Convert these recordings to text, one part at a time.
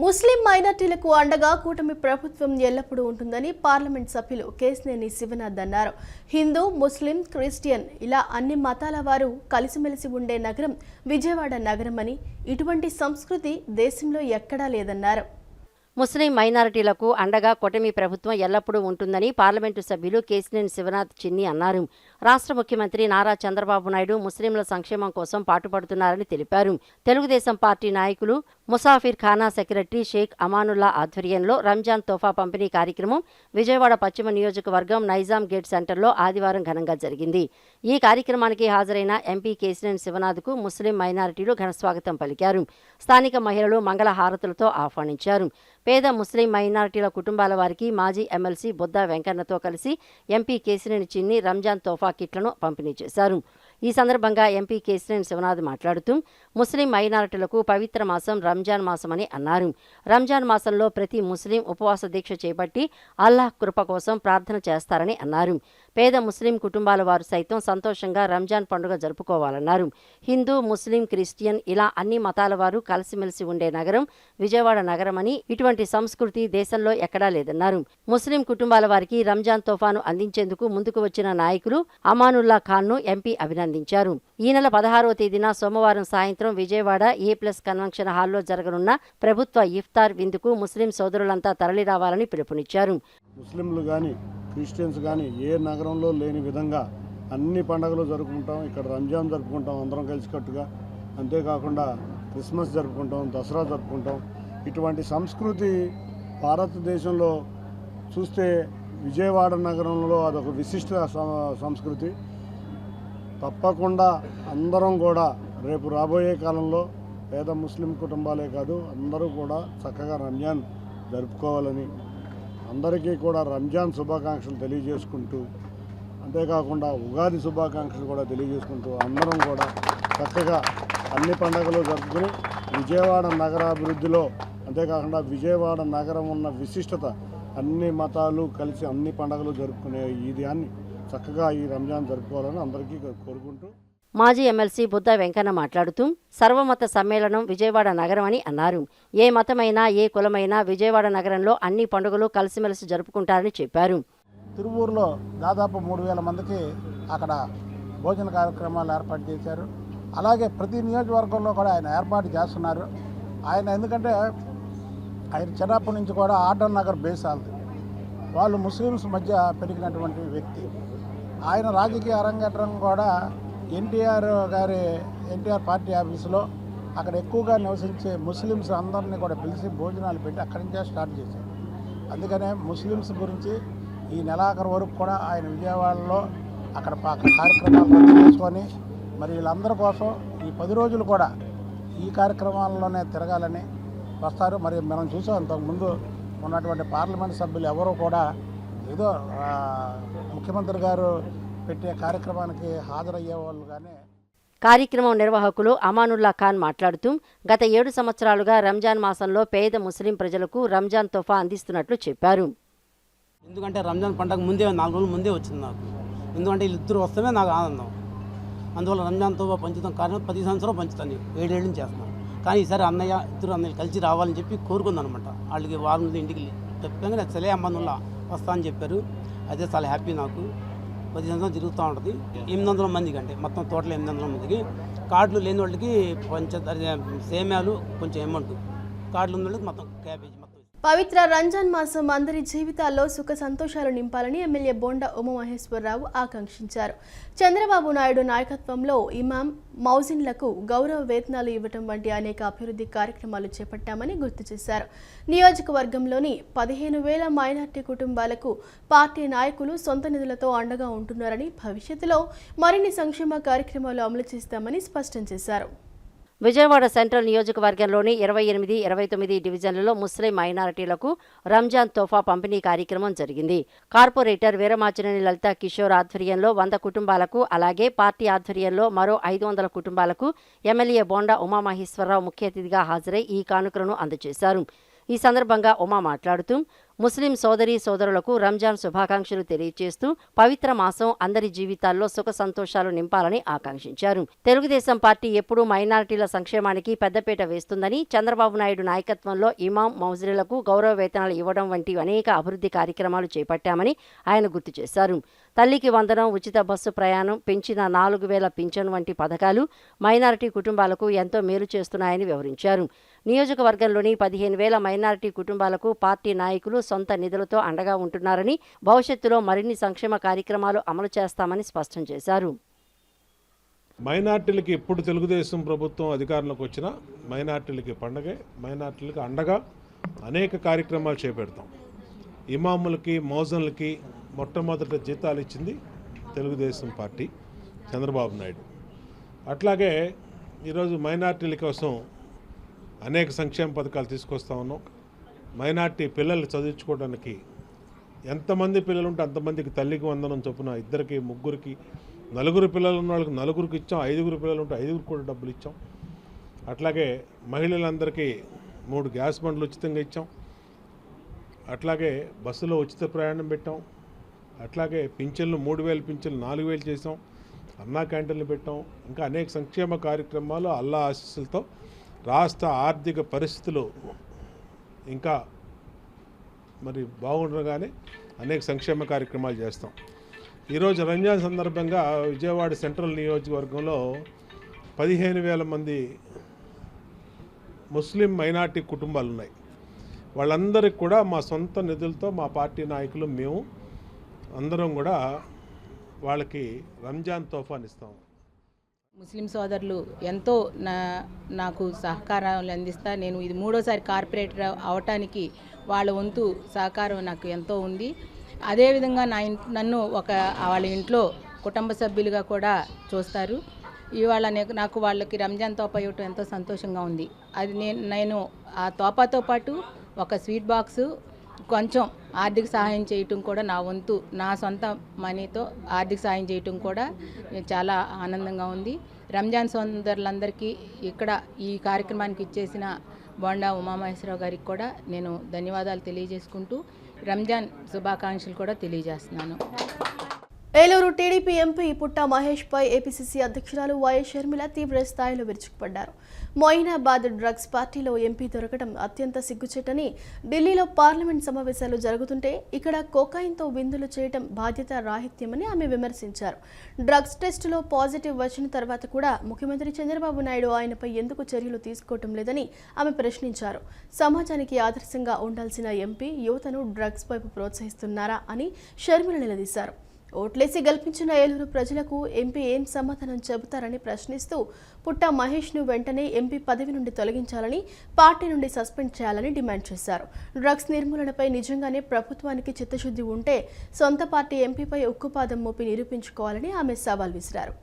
ముస్లిం మైనార్టీలకు అండగా కూటమి ప్రభుత్వం ఎల్లప్పుడూ ఉంటుందని పార్లమెంట్ సభ్యులు కేశినేని శివనాథ్ అన్నారు. హిందూ, ముస్లిం, క్రిస్టియన్ ఇలా అన్ని మతాల వారు కలిసిమెలిసి ఉండే నగరం విజయవాడ నగరమని, ఇటువంటి సంస్కృతి దేశంలో ఎక్కడా లేదన్నారు. ముస్లిం మైనారిటీలకు అండగా కూటమి ప్రభుత్వం ఎల్లప్పుడూ ఉంటుందని పార్లమెంటు సభ్యులు కేశినేని శివనాథ్ చిన్ని అన్నారు. రాష్ట్ర ముఖ్యమంత్రి నారా చంద్రబాబు నాయుడు ముస్లింల సంక్షేమం కోసం పాటుపడుతున్నారని తెలిపారు. తెలుగుదేశం పార్టీ నాయకులు ముసాఫిర్ ఖానా సెక్రటరీ షేక్ అమానుల్లా ఆధ్వర్యంలో రంజాన్ తోఫా పంపిణీ కార్యక్రమం విజయవాడ పశ్చిమ నియోజకవర్గం నైజాం గేట్ సెంటర్లో ఆదివారం ఘనంగా జరిగింది. ఈ కార్యక్రమానికి హాజరైన ఎంపీ కేశినేని శివనాథ్కు ముస్లిం మైనారిటీలు ఘనస్వాగతం పలికారు. స్థానిక మహిళలు మంగళహారతులతో ఆహ్వానించారు. పేద ముస్లిం మైనారిటీల కుటుంబాల వారికి మాజీ ఎమ్మెల్సీ బొద్ద వెంకన్నతో కలిసి ఎంపీ కేశినేని చిన్ని రంజాన్ తోఫా కిట్లను పంపిణీ చేశారు. ఈ సందర్భంగా ఎంపీ కేశినేని శివనాథ్ మాట్లాడుతూ ముస్లిం మైనారిటీలకు పవిత్ర మాసం రంజాన్ మాసమని అన్నారు. రంజాన్ మాసంలో ప్రతి ముస్లిం ఉపవాస దీక్ష చేపట్టి అల్లాహ్ కృప కోసం ప్రార్థన చేస్తారని అన్నారు. పేద ముస్లిం కుటుంబాల వారు సైతం సంతోషంగా రంజాన్ పండుగ జరుపుకోవాలన్నారు. హిందూ, ముస్లిం, క్రిస్టియన్ ఇలా అన్ని మతాల వారు కలిసిమెలిసి ఉండే నగరం విజయవాడ నగరమని, ఇటువంటి సంస్కృతి దేశంలో ఎక్కడా లేదన్నారు. ముస్లిం కుటుంబాల వారికి రంజాన్ తోఫాను అందించేందుకు ముందుకు వచ్చిన నాయకులు అమానుల్లా ఖాన్ను ఎంపీ అభినందించారు. ఈ నెల 16వ తేదీన సోమవారం సాయంత్రం విజయవాడ A+ కన్వెన్షన్ హాల్లో జరగనున్న ప్రభుత్వ ఇఫ్తార్ విందుకు ముస్లిం సోదరులంతా తరలిరావాలని పిలుపునిచ్చారు. ముస్లింలు కానీ క్రిస్టియన్స్ కానీ ఏ నగరంలో లేని విధంగా అన్ని పండుగలు జరుపుకుంటాం. ఇక్కడ రంజాన్ జరుపుకుంటాం అందరం కలిసికట్టుగా. అంతేకాకుండా క్రిస్మస్ జరుపుకుంటాం, దసరా జరుపుకుంటాం. ఇటువంటి సంస్కృతి భారతదేశంలో చూస్తే విజయవాడ నగరంలో అదొక విశిష్ట సంస్కృతి. తప్పకుండా అందరం కూడా రేపు రాబోయే కాలంలో పేద ముస్లిం కుటుంబాలే కాదు అందరూ కూడా చక్కగా రంజాన్ జరుపుకోవాలని అందరికీ కూడా రంజాన్ శుభాకాంక్షలు తెలియజేసుకుంటూ, అంతేకాకుండా ఉగాది శుభాకాంక్షలు కూడా తెలియజేసుకుంటూ అందరం కూడా చక్కగా అన్ని పండుగలు జరుపుకుని విజయవాడ నగరాభివృద్ధిలో, అంతేకాకుండా విజయవాడ నగరం ఉన్న విశిష్టత అన్ని మతాలు కలిసి అన్ని పండుగలు జరుపుకునే ఈ దాన్ని చక్కగా ఈ రంజాన్ జరుపుకోవాలని అందరికీ కోరుకుంటూ మాజీ ఎమ్మెల్సీ బుద్ద వెంకన్న మాట్లాడుతూ సర్వమత సమ్మేళనం విజయవాడ నగరం అని అన్నారు. ఏ మతమైనా ఏ కులమైనా విజయవాడ నగరంలో అన్ని పండుగలు కలిసిమెలిసి జరుపుకుంటారని చెప్పారు. తిరువూరులో దాదాపు 3000 మందికి అక్కడ భోజన కార్యక్రమాలు ఏర్పాటు చేశారు. అలాగే ప్రతి నియోజకవర్గంలో కూడా ఆయన ఏర్పాటు చేస్తున్నారు. ఆయన ఎందుకంటే ఆయన చిన్నప్పటి నుంచి కూడా ఆర్డర్ నగర్ బేస్ వాళ్ళు ముస్లిమ్స్ మధ్య పెరిగినటువంటి వ్యక్తి. ఆయన రాజకీయ అరంగేట్రం కూడా ఎన్టీఆర్ పార్టీ ఆఫీసులో అక్కడ ఎక్కువగా నివసించే ముస్లిమ్స్ అందరినీ కూడా పిలిచి భోజనాలు పెట్టి అక్కడి నుంచే స్టార్ట్ చేశారు. అందుకనే ముస్లిమ్స్ గురించి ఈ నెలాఖరు వరకు కూడా ఆయన విజయవాడలో అక్కడ కార్యక్రమాలు రద్దు చేసుకొని మరి వీళ్ళందరి కోసం ఈ 10 రోజులు కూడా ఈ కార్యక్రమాల్లోనే తిరగాలని వస్తారు. మరి మనం చూసాం అంతకుముందు ఉన్నటువంటి పార్లమెంట్ సభ్యులు ఎవరూ కూడా ఏదో ముఖ్యమంత్రి గారు పెట్టే కార్యక్రమానికి హాజరయ్యేవాళ్ళు. కానీ కార్యక్రమం నిర్వాహకులు అమానుల్లా ఖాన్ మాట్లాడుతూ గత 7 సంవత్సరాలుగా రంజాన్ మాసంలో పేద ముస్లిం ప్రజలకు రంజాన్ తోఫా అందిస్తున్నట్లు చెప్పారు. ఎందుకంటే రంజాన్ పండుగ ముందే 4 రోజుల ముందే వచ్చింది నాకు. ఎందుకంటే వీళ్ళిద్దరు వస్తేనే నాకు ఆనందం. అందువల్ల రంజాన్ తోఫా పంచుతాం. కారణం 10 సంవత్సరాలు పంచుతాను, 7 ఏళ్ళ నుంచి చేస్తున్నాను. కానీ ఈసారి ఇద్దరు అన్నయ్య కలిసి రావాలని చెప్పి కోరుకుంది అనమాట. వాళ్ళకి వారం ఇంటికి చెప్పాక నేను సలే అమ్మానుల్లా వస్తా అని చెప్పారు. అదే చాలా హ్యాపీ నాకు. 10 సంవత్సరాలు తిరుగుతూ ఉంటుంది. 800 మందికి అంటే మొత్తం టోటల్ 800 మందికి కార్డులు లేని వాళ్ళకి సేమ్యాలు కొంచెం అమౌంట్, కార్డులు ఉన్న వాళ్ళకి మొత్తం క్యాబేజీ మొత్తం. పవిత్ర రంజాన్ మాసం అందరి జీవితాల్లో సుఖ సంతోషాలు నింపాలని ఎమ్మెల్యే బొండ ఉమామహేశ్వరరావు ఆకాంక్షించారు. చంద్రబాబు నాయుడు నాయకత్వంలో ఇమాం, మౌజిన్లకు గౌరవ వేతనాలు ఇవ్వటం వంటి అనేక అభివృద్ధి కార్యక్రమాలు చేపట్టామని గుర్తు చేశారు. నియోజకవర్గంలోని 15,000 మైనార్టీ కుటుంబాలకు పార్టీ నాయకులు సొంత నిధులతో అండగా ఉంటున్నారని, భవిష్యత్తులో మరిన్ని సంక్షేమ కార్యక్రమాలు అమలు చేస్తామని స్పష్టం చేశారు. విజయవాడ సెంట్రల్ నియోజకవర్గంలోని 28, 29 డివిజన్లలో ముస్లిం మైనారిటీలకు రంజాన్ తోఫా పంపిణీ కార్యక్రమం జరిగింది. కార్పొరేటర్ వీరమాచినేని లలిత కిషోర్ ఆధ్వర్యంలో 100 కుటుంబాలకు, అలాగే పార్టీ ఆధ్వర్యంలో మరో 500 కుటుంబాలకు ఎమ్మెల్యే బొండ ఉమామహేశ్వరరావు ముఖ్య అతిథిగా హాజరై ఈ కానుకలను అందజేశారు. ఈ సందర్భంగా ఉమా మాట్లాడుతూ ముస్లిం సోదరీ సోదరులకు రంజాన్ శుభాకాంక్షలు తెలియజేస్తూ పవిత్ర మాసం అందరి జీవితాల్లో సుఖ సంతోషాలు నింపాలని ఆకాంక్షించారు. తెలుగుదేశం పార్టీ ఎప్పుడూ మైనారిటీల సంక్షేమానికి పెద్దపీట వేస్తుందని, చంద్రబాబు నాయుడు నాయకత్వంలో ఇమాం మౌజురీలకు గౌరవ వేతనాలు ఇవ్వడం వంటి అనేక అభివృద్ధి కార్యక్రమాలు చేపట్టామని ఆయన గుర్తు చేశారు. తల్లికి వందనం, ఉచిత బస్సు ప్రయాణం, పెంచిన 4,000 పింఛను వంటి పథకాలు మైనారిటీ కుటుంబాలకు ఎంతో మేలు చేస్తున్నాయని వివరించారు. నియోజకవర్గంలోని 15,000 మైనారిటీ కుటుంబాలకు పార్టీ నాయకులు సొంత నిధులతో అండగా ఉంటున్నారని, భవిష్యత్తులో మరిన్ని సంక్షేమ కార్యక్రమాలు అమలు చేస్తామని స్పష్టం చేశారు. మైనార్టీలకి ఎప్పుడు తెలుగుదేశం ప్రభుత్వం అధికారంలోకి వచ్చినా మైనార్టీలకి పండగే, మైనార్టీలకి అండగా అనేక కార్యక్రమాలు చేపడతాం. ఇమాములకి, మౌజన్లకి మొట్టమొదట జీతాలు ఇచ్చింది తెలుగుదేశం పార్టీ, చంద్రబాబు నాయుడు. అట్లాగే ఈరోజు మైనార్టీల కోసం అనేక సంక్షేమ పథకాలు తీసుకొస్తా ఉన్నాం. మైనార్టీ పిల్లలు చదివించుకోవడానికి ఎంతమంది పిల్లలు ఉంటే అంతమందికి తల్లికి వందనం చొప్పున 2, 3, 4 పిల్లలు ఉన్న వాళ్ళకి 4కి ఇచ్చాం. 5 పిల్లలు ఉంటే 5 కూడా డబ్బులు ఇచ్చాం. అట్లాగే మహిళలందరికీ 3 గ్యాస్ బండ్లు ఉచితంగా ఇచ్చాం. అట్లాగే బస్సులో ఉచిత ప్రయాణం పెట్టాం. అట్లాగే పింఛన్లు 3,000 పింఛన్లు 4,000 చేసాం. అన్నా క్యాంటీన్లు పెట్టాం. ఇంకా అనేక సంక్షేమ కార్యక్రమాలు అల్లా ఆశీస్సులతో రాష్ట్ర ఆర్థిక పరిస్థితులు ఇంకా మరి బాగుండగానే అనేక సంక్షేమ కార్యక్రమాలు చేస్తాం. ఈరోజు రంజాన్ సందర్భంగా విజయవాడ సెంట్రల్ నియోజకవర్గంలో 15,000 మంది ముస్లిం మైనార్టీ కుటుంబాలు ఉన్నాయి. వాళ్ళందరికీ కూడా మా సొంత నిధులతో మా పార్టీ నాయకులు మేము అందరం కూడా వాళ్ళకి రంజాన్ తోఫాన్ ఇస్తాము. ముస్లిం సోదరులు ఎంతో నాకు సహకారాలు అందిస్తా. నేను ఇది 3వసారి కార్పొరేటర్ అవటానికి వాళ్ళ వంతు సహకారం నాకు ఎంతో ఉంది. అదేవిధంగా నన్ను వాళ్ళ ఇంట్లో కుటుంబ సభ్యులుగా కూడా చూస్తారు. ఇవాళ నాకు వాళ్ళకి రంజాన్ తోపా ఇవ్వటం ఎంతో సంతోషంగా ఉంది. అది నేను ఆ తోపాతో పాటు ఒక స్వీట్ బాక్సు, కొంచెం ఆర్థిక సహాయం చేయటం కూడా నా వంతు, నా సొంత మనీతో ఆర్థిక సహాయం చేయటం కూడా చాలా ఆనందంగా ఉంది. రంజాన్ సోదరులందరికీ ఇక్కడ ఈ కార్యక్రమానికి ఇచ్చేసిన బోండా ఉమామహేశ్వరరావు గారికి కూడా నేను ధన్యవాదాలు తెలియజేసుకుంటూ రంజాన్ శుభాకాంక్షలు కూడా తెలియజేస్తున్నాను. ఏలూరు టీడీపీ ఎంపీ పుట్టా మహేష్పై ఏపీసీసీ అధ్యక్షురాలు వైఎస్ షర్మిల తీవ్ర స్థాయిలో విరుచుకుపడ్డారు. మొయినాబాద్ డ్రగ్స్ పార్టీలో ఎంపీ దొరకడం అత్యంత సిగ్గుచేటని, ఢిల్లీలో పార్లమెంట్ సమావేశాలు జరుగుతుంటే ఇక్కడ కోకాయిన్తో విందులు చేయడం బాధ్యత రాహిత్యమని ఆమె విమర్శించారు. డ్రగ్స్ టెస్టులో పాజిటివ్ వచ్చిన తర్వాత కూడా ముఖ్యమంత్రి చంద్రబాబు నాయుడు ఆయనపై ఎందుకు చర్యలు తీసుకోవటం లేదని ఆమె ప్రశ్నించారు. సమాజానికి ఆదర్శంగా ఉండాల్సిన ఎంపీ యువతను డ్రగ్స్ వైపు ప్రోత్సహిస్తున్నారా అని షర్మిల నిలదీశారు. ఓట్లేసి గెలిపించిన ఏలూరు ప్రజలకు ఎంపీ ఏం సమాధానం చెబుతారని ప్రశ్నిస్తూ పుట్టా మహేష్ను వెంటనే ఎంపీ పదవి నుండి తొలగించాలని, పార్టీ నుండి సస్పెండ్ చేయాలని డిమాండ్ చేశారు. డ్రగ్స్ నిర్మూలనపై నిజంగానే ప్రభుత్వానికి చిత్తశుద్ధి ఉంటే సొంత పార్టీ ఎంపీపై ఉక్కుపాదం మోపి నిరూపించుకోవాలని ఆమె సవాల్ విసిరారు.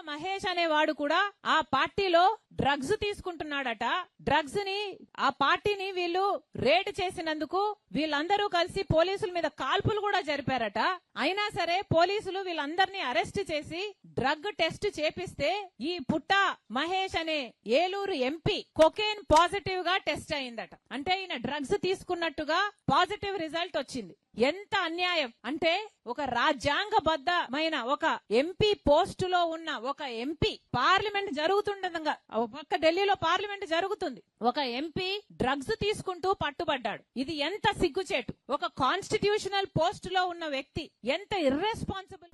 మహేష్ అనేవాడు కూడా ఆ పార్టీలో డ్రగ్స్ తీసుకుంటున్నాడట. డ్రగ్స్ ని ఆ పార్టీని వీళ్ళు రేడ్ చేసినందుకు వీళ్ళందరూ కలిసి పోలీసుల మీద కాల్పులు కూడా జరిపారట. అయినా సరే పోలీసులు వీళ్ళందరినీ అరెస్ట్ చేసి డ్రగ్ టెస్ట్ చేపిస్తే ఈ పుట్టా మహేష్ అనే ఏలూరు ఎంపీ కొకేన్ పాజిటివ్ గా టెస్ట్ అయిందట. అంటే ఈయన డ్రగ్స్ తీసుకున్నట్టుగా పాజిటివ్ రిజల్ట్ వచ్చింది. ఎంత అన్యాయం అంటే, ఒక రాజ్యాంగబద్ధమైన ఒక ఎంపీ పోస్టులో ఉన్న ఒక ఎంపీ, పార్లమెంట్ జరుగుతుండగా పక్క ఢిల్లీలో పార్లమెంట్ జరుగుతుంది, ఒక ఎంపీ డ్రగ్స్ తీసుకుంటూ పట్టుబడ్డాడు. ఇది ఎంత సిగ్గుచేటు. ఒక కాన్స్టిట్యూషనల్ పోస్టులో ఉన్న వ్యక్తి ఎంత ఇర్రెస్పాన్సిబుల్.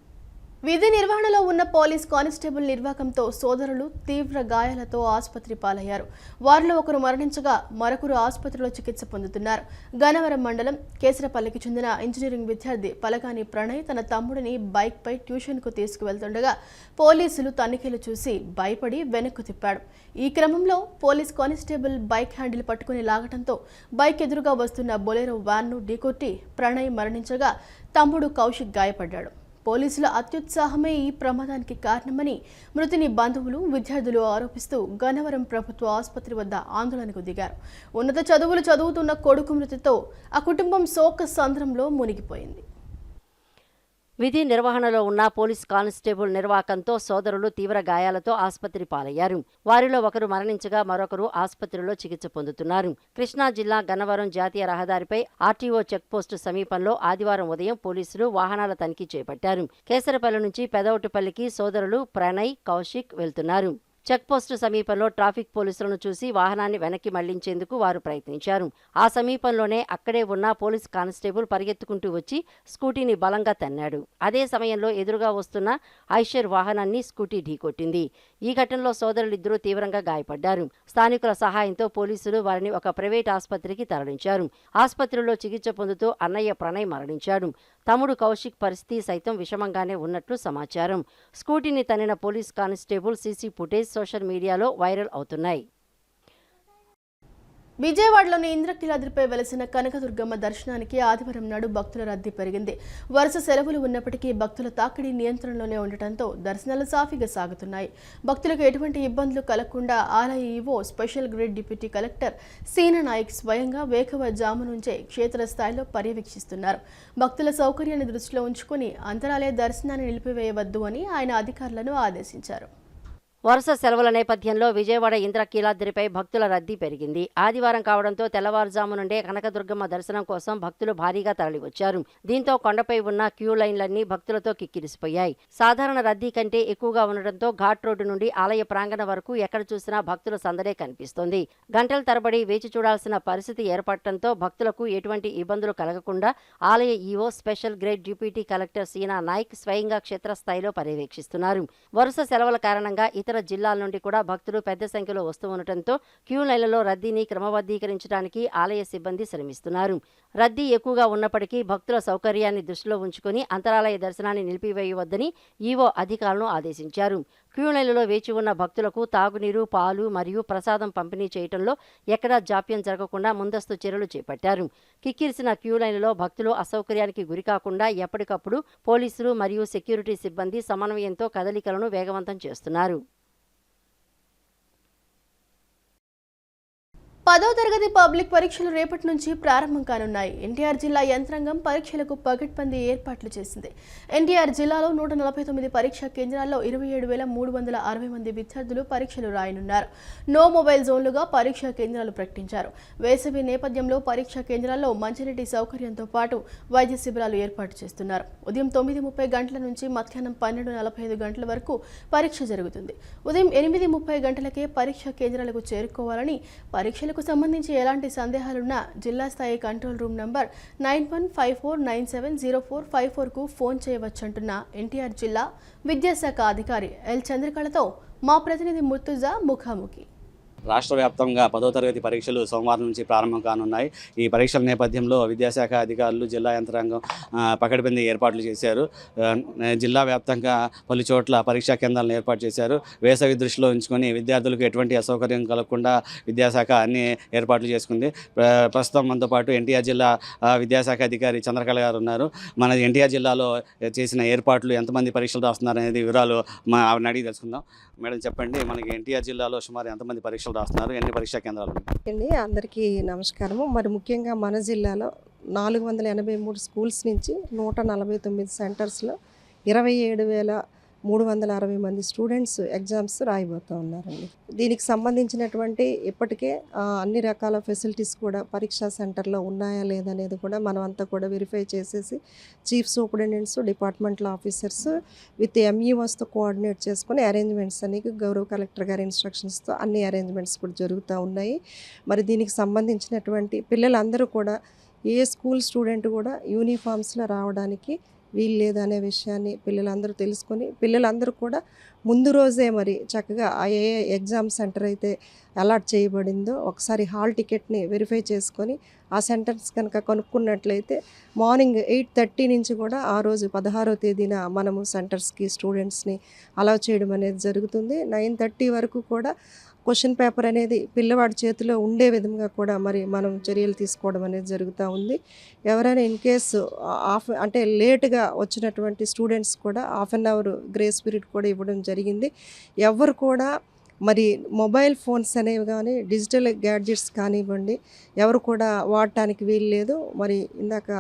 విధి నిర్వహణలో ఉన్న పోలీస్ కానిస్టేబుల్ నిర్వాకంతో సోదరులు తీవ్ర గాయాలతో ఆసుపత్రి పాలయ్యారు. వారిలో ఒకరు మరణించగా మరొకరు ఆసుపత్రిలో చికిత్స పొందుతున్నారు. గన్నవరం మండలం కేసరపల్లికి చెందిన ఇంజనీరింగ్ విద్యార్థి పలగాని ప్రణయ్ తన తమ్ముడిని బైక్పై ట్యూషన్కు తీసుకువెళ్తుండగా పోలీసులు తనిఖీలు చూసి భయపడి వెనక్కు తిప్పాడు. ఈ క్రమంలో పోలీస్ కానిస్టేబుల్ బైక్ హ్యాండిల్ పట్టుకుని లాగటంతో బైక్ ఎదురుగా వస్తున్న బొలెరో వ్యాన్ను ఢీకొట్టి ప్రణయ్ మరణించగా తమ్ముడు కౌశిక్ గాయపడ్డాడు. పోలీసుల అత్యుత్సాహమే ఈ ప్రమాదానికి కారణమని మృతుని బంధువులు, విద్యార్థులు ఆరోపిస్తూ గన్నవరం ప్రభుత్వ ఆసుపత్రి వద్ద ఆందోళనకు దిగారు. ఉన్నత చదువులు చదువుతున్న కొడుకు మృతితో ఆ కుటుంబం శోక సంద్రంలో మునిగిపోయింది. విధి నిర్వహణలో ఉన్న పోలీస్ కానిస్టేబుల్ నిర్వాకంతో సోదరులు తీవ్ర గాయాలతో ఆసుపత్రి పాలయ్యారు. వారిలో ఒకరు మరణించగా మరొకరు ఆసుపత్రిలో చికిత్స పొందుతున్నారు. కృష్ణా జిల్లా గన్నవరం జాతీయ రహదారిపై ఆర్టీఓ చెక్పోస్టు సమీపంలో ఆదివారం ఉదయం పోలీసులు వాహనాల తనిఖీ చేపట్టారు. కేసరపల్లి నుంచి పెదవటిపల్లికి సోదరులు ప్రణయ్, కౌశిక్ వెళ్తున్నారు. చెక్పోస్టు సమీపంలో ట్రాఫిక్ పోలీసులను చూసి వాహనాన్ని వెనక్కి మళ్లించేందుకు వారు ప్రయత్నించారు. ఆ సమీపంలోనే అక్కడే ఉన్న పోలీస్ కానిస్టేబుల్ పరిగెత్తుకుంటూ వచ్చి స్కూటీని బలంగా తన్నాడు. అదే సమయంలో ఎదురుగా వస్తున్న ఐషర్ వాహనాన్ని స్కూటీ ఢీకొట్టింది. ఈ ఘటనలో సోదరులిద్దరూ తీవ్రంగా గాయపడ్డారు. స్థానికుల సహాయంతో పోలీసులు వారిని ఒక ప్రైవేట్ ఆసుపత్రికి తరలించారు. ఆసుపత్రిలో చికిత్స పొందుతూ అన్నయ్య ప్రణయ్ మరణించాడు. తమ్ముడు కౌశిక్ పరిస్థితి సైతం విషమంగానే ఉన్నట్లు సమాచారం. స్కూటీని తన్నిన police constable CC footage social మీడియాలో వైరల్ అవుతున్నాయి. విజయవాడలోని ఇంద్రకీలాద్రిపై వెలసిన కనకదుర్గమ్మ దర్శనానికి ఆదివారం నాడు భక్తుల రద్దీ పెరిగింది. వరుస సెలవులు ఉన్నప్పటికీ భక్తుల తాకిడి నియంత్రణలోనే ఉండటంతో దర్శనాలు సాఫీగా సాగుతున్నాయి. భక్తులకు ఎటువంటి ఇబ్బందులు కలగకుండా ఆలయ EO special grade deputy collector Seena Nayak స్వయంగా వేకువజాము నుంచే క్షేత్రస్థాయిలో పర్యవేక్షిస్తున్నారు. భక్తుల సౌకర్యాన్ని దృష్టిలో ఉంచుకుని అంతరాలయ దర్శనాన్ని నిలిపివేయవద్దు అని ఆయన అధికారులను ఆదేశించారు. వరుస సెలవుల నేపథ్యంలో విజయవాడ ఇంద్రకీలాద్రిపై భక్తుల రద్దీ పెరిగింది. ఆదివారం కావడంతో తెల్లవారుజాము నుండే కనకదుర్గమ్మ దర్శనం కోసం భక్తులు భారీగా తరలివచ్చారు. దీంతో కొండపై ఉన్న క్యూ లైన్లన్నీ భక్తులతో కిక్కిరిసిపోయాయి. సాధారణ రద్దీ కంటే ఎక్కువగా ఉండటంతో ఘాట్ రోడ్డు నుండి ఆలయ ప్రాంగణం వరకు ఎక్కడ చూసినా భక్తుల సందడే కనిపిస్తోంది. గంటల తరబడి వేచి చూడాల్సిన పరిస్థితి ఏర్పడటంతో భక్తులకు ఎటువంటి ఇబ్బందులు కలగకుండా ఆలయ EO special grade deputy collector Seena Nayak స్వయంగా క్షేత్రస్థాయిలో పర్యవేక్షిస్తున్నారు. వరుస సెలవుల కారణంగా ఇతర జిల్లాల నుండి కూడా భక్తులు పెద్ద సంఖ్యలో వస్తూ ఉండటంతో క్యూ లైన్లలో రద్దీని క్రమబద్ధీకరించడానికి ఆలయ సిబ్బంది శ్రమిస్తున్నారు. రద్దీ ఎక్కువగా ఉన్నప్పటికీ భక్తుల సౌకర్యాన్ని దృష్టిలో ఉంచుకుని అంతరాలయ దర్శనాన్ని నిలిపివేయవద్దని ఈవో అధికారులను ఆదేశించారు. క్యూ లైన్లలో వేచి ఉన్న భక్తులకు తాగునీరు, పాలు మరియు ప్రసాదం పంపిణీ చేయడంలో ఎక్కడా జాప్యం జరగకుండా ముందస్తు చర్యలు చేపట్టారు. కిక్కిరిసిన క్యూ లైన్లలో భక్తులు అసౌకర్యానికి గురికాకుండా ఎప్పటికప్పుడు పోలీసులు మరియు సెక్యూరిటీ సిబ్బంది సమన్వయంతో కదలికలను వేగవంతం చేస్తున్నారు. 10వ తరగతి పబ్లిక్ పరీక్షలు రేపటి నుంచి ప్రారంభం కానున్నాయి. ఎన్టీఆర్ జిల్లా యంత్రాంగం పరీక్షలకు పకడ్బందీ ఏర్పాట్లు చేసింది. ఎన్టీఆర్ జిల్లాలో 149 పరీక్షా కేంద్రాల్లో 27,360 మంది విద్యార్థులు పరీక్షలు రాయనున్నారు. నో మొబైల్ జోన్లుగా పరీక్షా కేంద్రాలు ప్రకటించారు. వేసవి నేపథ్యంలో పరీక్షా కేంద్రాల్లో మంచినీటి సౌకర్యంతో పాటు వైద్య శిబిరాలు ఏర్పాటు చేస్తున్నారు. ఉదయం 9:30 గంటల నుంచి మధ్యాహ్నం 12:45 గంటల వరకు పరీక్ష జరుగుతుంది. ఉదయం 8:30 గంటలకే పరీక్షా కేంద్రాలకు చేరుకోవాలని, పరీక్షలు సంబంధించి ఎలాంటి సందేహాలున్నా జిల్లా స్థాయి కంట్రోల్ రూమ్ నంబర్ 9154970454కు ఫోన్ చేయవచ్చంటున్న ఎన్టీఆర్ జిల్లా విద్యాశాఖ అధికారి ఎల్ చంద్రకళతో మా ప్రతినిధి ముర్తుజా ముఖాముఖి. రాష్ట్ర వ్యాప్తంగా 10వ తరగతి పరీక్షలు సోమవారం నుంచి ప్రారంభం కానున్నాయి. ఈ పరీక్షల నేపథ్యంలో విద్యాశాఖ అధికారులు, జిల్లా యంత్రాంగం పకడ్బందీ ఏర్పాట్లు చేశారు. జిల్లా వ్యాప్తంగా పలు చోట్ల పరీక్షా కేంద్రాలను ఏర్పాటు చేశారు. వేసవి దృష్టిలో ఉంచుకొని విద్యార్థులకు ఎటువంటి అసౌకర్యం కలగకుండా విద్యాశాఖ అన్ని ఏర్పాట్లు చేసుకుంది. ప్రస్తుతం మనతో పాటు ఎన్టీఆర్ జిల్లా విద్యాశాఖ అధికారి చంద్రకళ గారు ఉన్నారు. మన ఎన్టీఆర్ జిల్లాలో చేసిన ఏర్పాట్లు, ఎంతమంది పరీక్షలు రాస్తున్నారు అనేది వివరాలు ఆవిడని అడిగి తెలుసుకుందాం. మేడం చెప్పండి, మనకి ఎన్టీఆర్ జిల్లాలో సుమారు ఎంతమంది పరీక్షలు రాస్తున్నారు, ఎన్ని పరీక్షా కేంద్రాలు అండి? అందరికీ నమస్కారము. మరి ముఖ్యంగా మన జిల్లాలో 483 స్కూల్స్ నుంచి 149 సెంటర్స్లో 27,360 మంది స్టూడెంట్స్ ఎగ్జామ్స్ రాయబోతూ ఉన్నారండి. దీనికి సంబంధించినటువంటి ఇప్పటికే అన్ని రకాల ఫెసిలిటీస్ కూడా పరీక్షా సెంటర్లో ఉన్నాయా లేదనేది కూడా మనం అంతా కూడా వెరిఫై చేసేసి chief superintendents, departmental officers with ఎంఈఓస్తో కోఆర్డినేట్ చేసుకొని అరేంజ్మెంట్స్ అని గౌరవ కలెక్టర్ గారి ఇన్స్ట్రక్షన్స్తో అన్ని అరేంజ్మెంట్స్ కూడా జరుగుతూ ఉన్నాయి. మరి దీనికి సంబంధించినటువంటి పిల్లలందరూ కూడా ఏ స్కూల్ స్టూడెంట్ కూడా యూనిఫామ్స్లో రావడానికి వీలు లేదనే విషయాన్ని పిల్లలందరూ తెలుసుకొని పిల్లలందరూ కూడా ముందు రోజే మరి చక్కగా ఏ ఎగ్జామ్ సెంటర్ అయితే అలాట్ చేయబడిందో ఒకసారి హాల్ టికెట్ని వెరిఫై చేసుకొని ఆ సెంటర్స్ కనుక కనుక్కున్నట్లయితే మార్నింగ్ 8:30 నుంచి కూడా ఆ రోజు 16వ తేదీన మనము సెంటర్స్కి స్టూడెంట్స్ని అలౌ చేయడం అనేది జరుగుతుంది. 9:30 వరకు కూడా క్వశ్చన్ పేపర్ అనేది పిల్లవాడి చేతిలో ఉండే విధంగా కూడా మరి మనం చర్యలు తీసుకోవడం అనేది జరుగుతూ ఉంది. ఎవరైనా ఇన్ కేసు అంటే లేటుగా వచ్చినటువంటి స్టూడెంట్స్ కూడా ½ అన్ అవర్ గ్రేస్ పీరియడ్ కూడా ఇవ్వడం జరిగింది. ఎవరు కూడా మరి మొబైల్ ఫోన్స్ అనేవి కానీ డిజిటల్ గ్యాడ్జెట్స్ కానివ్వండి ఎవరు కూడా వాడటానికి వీలు లేదు. మరి ఇందాక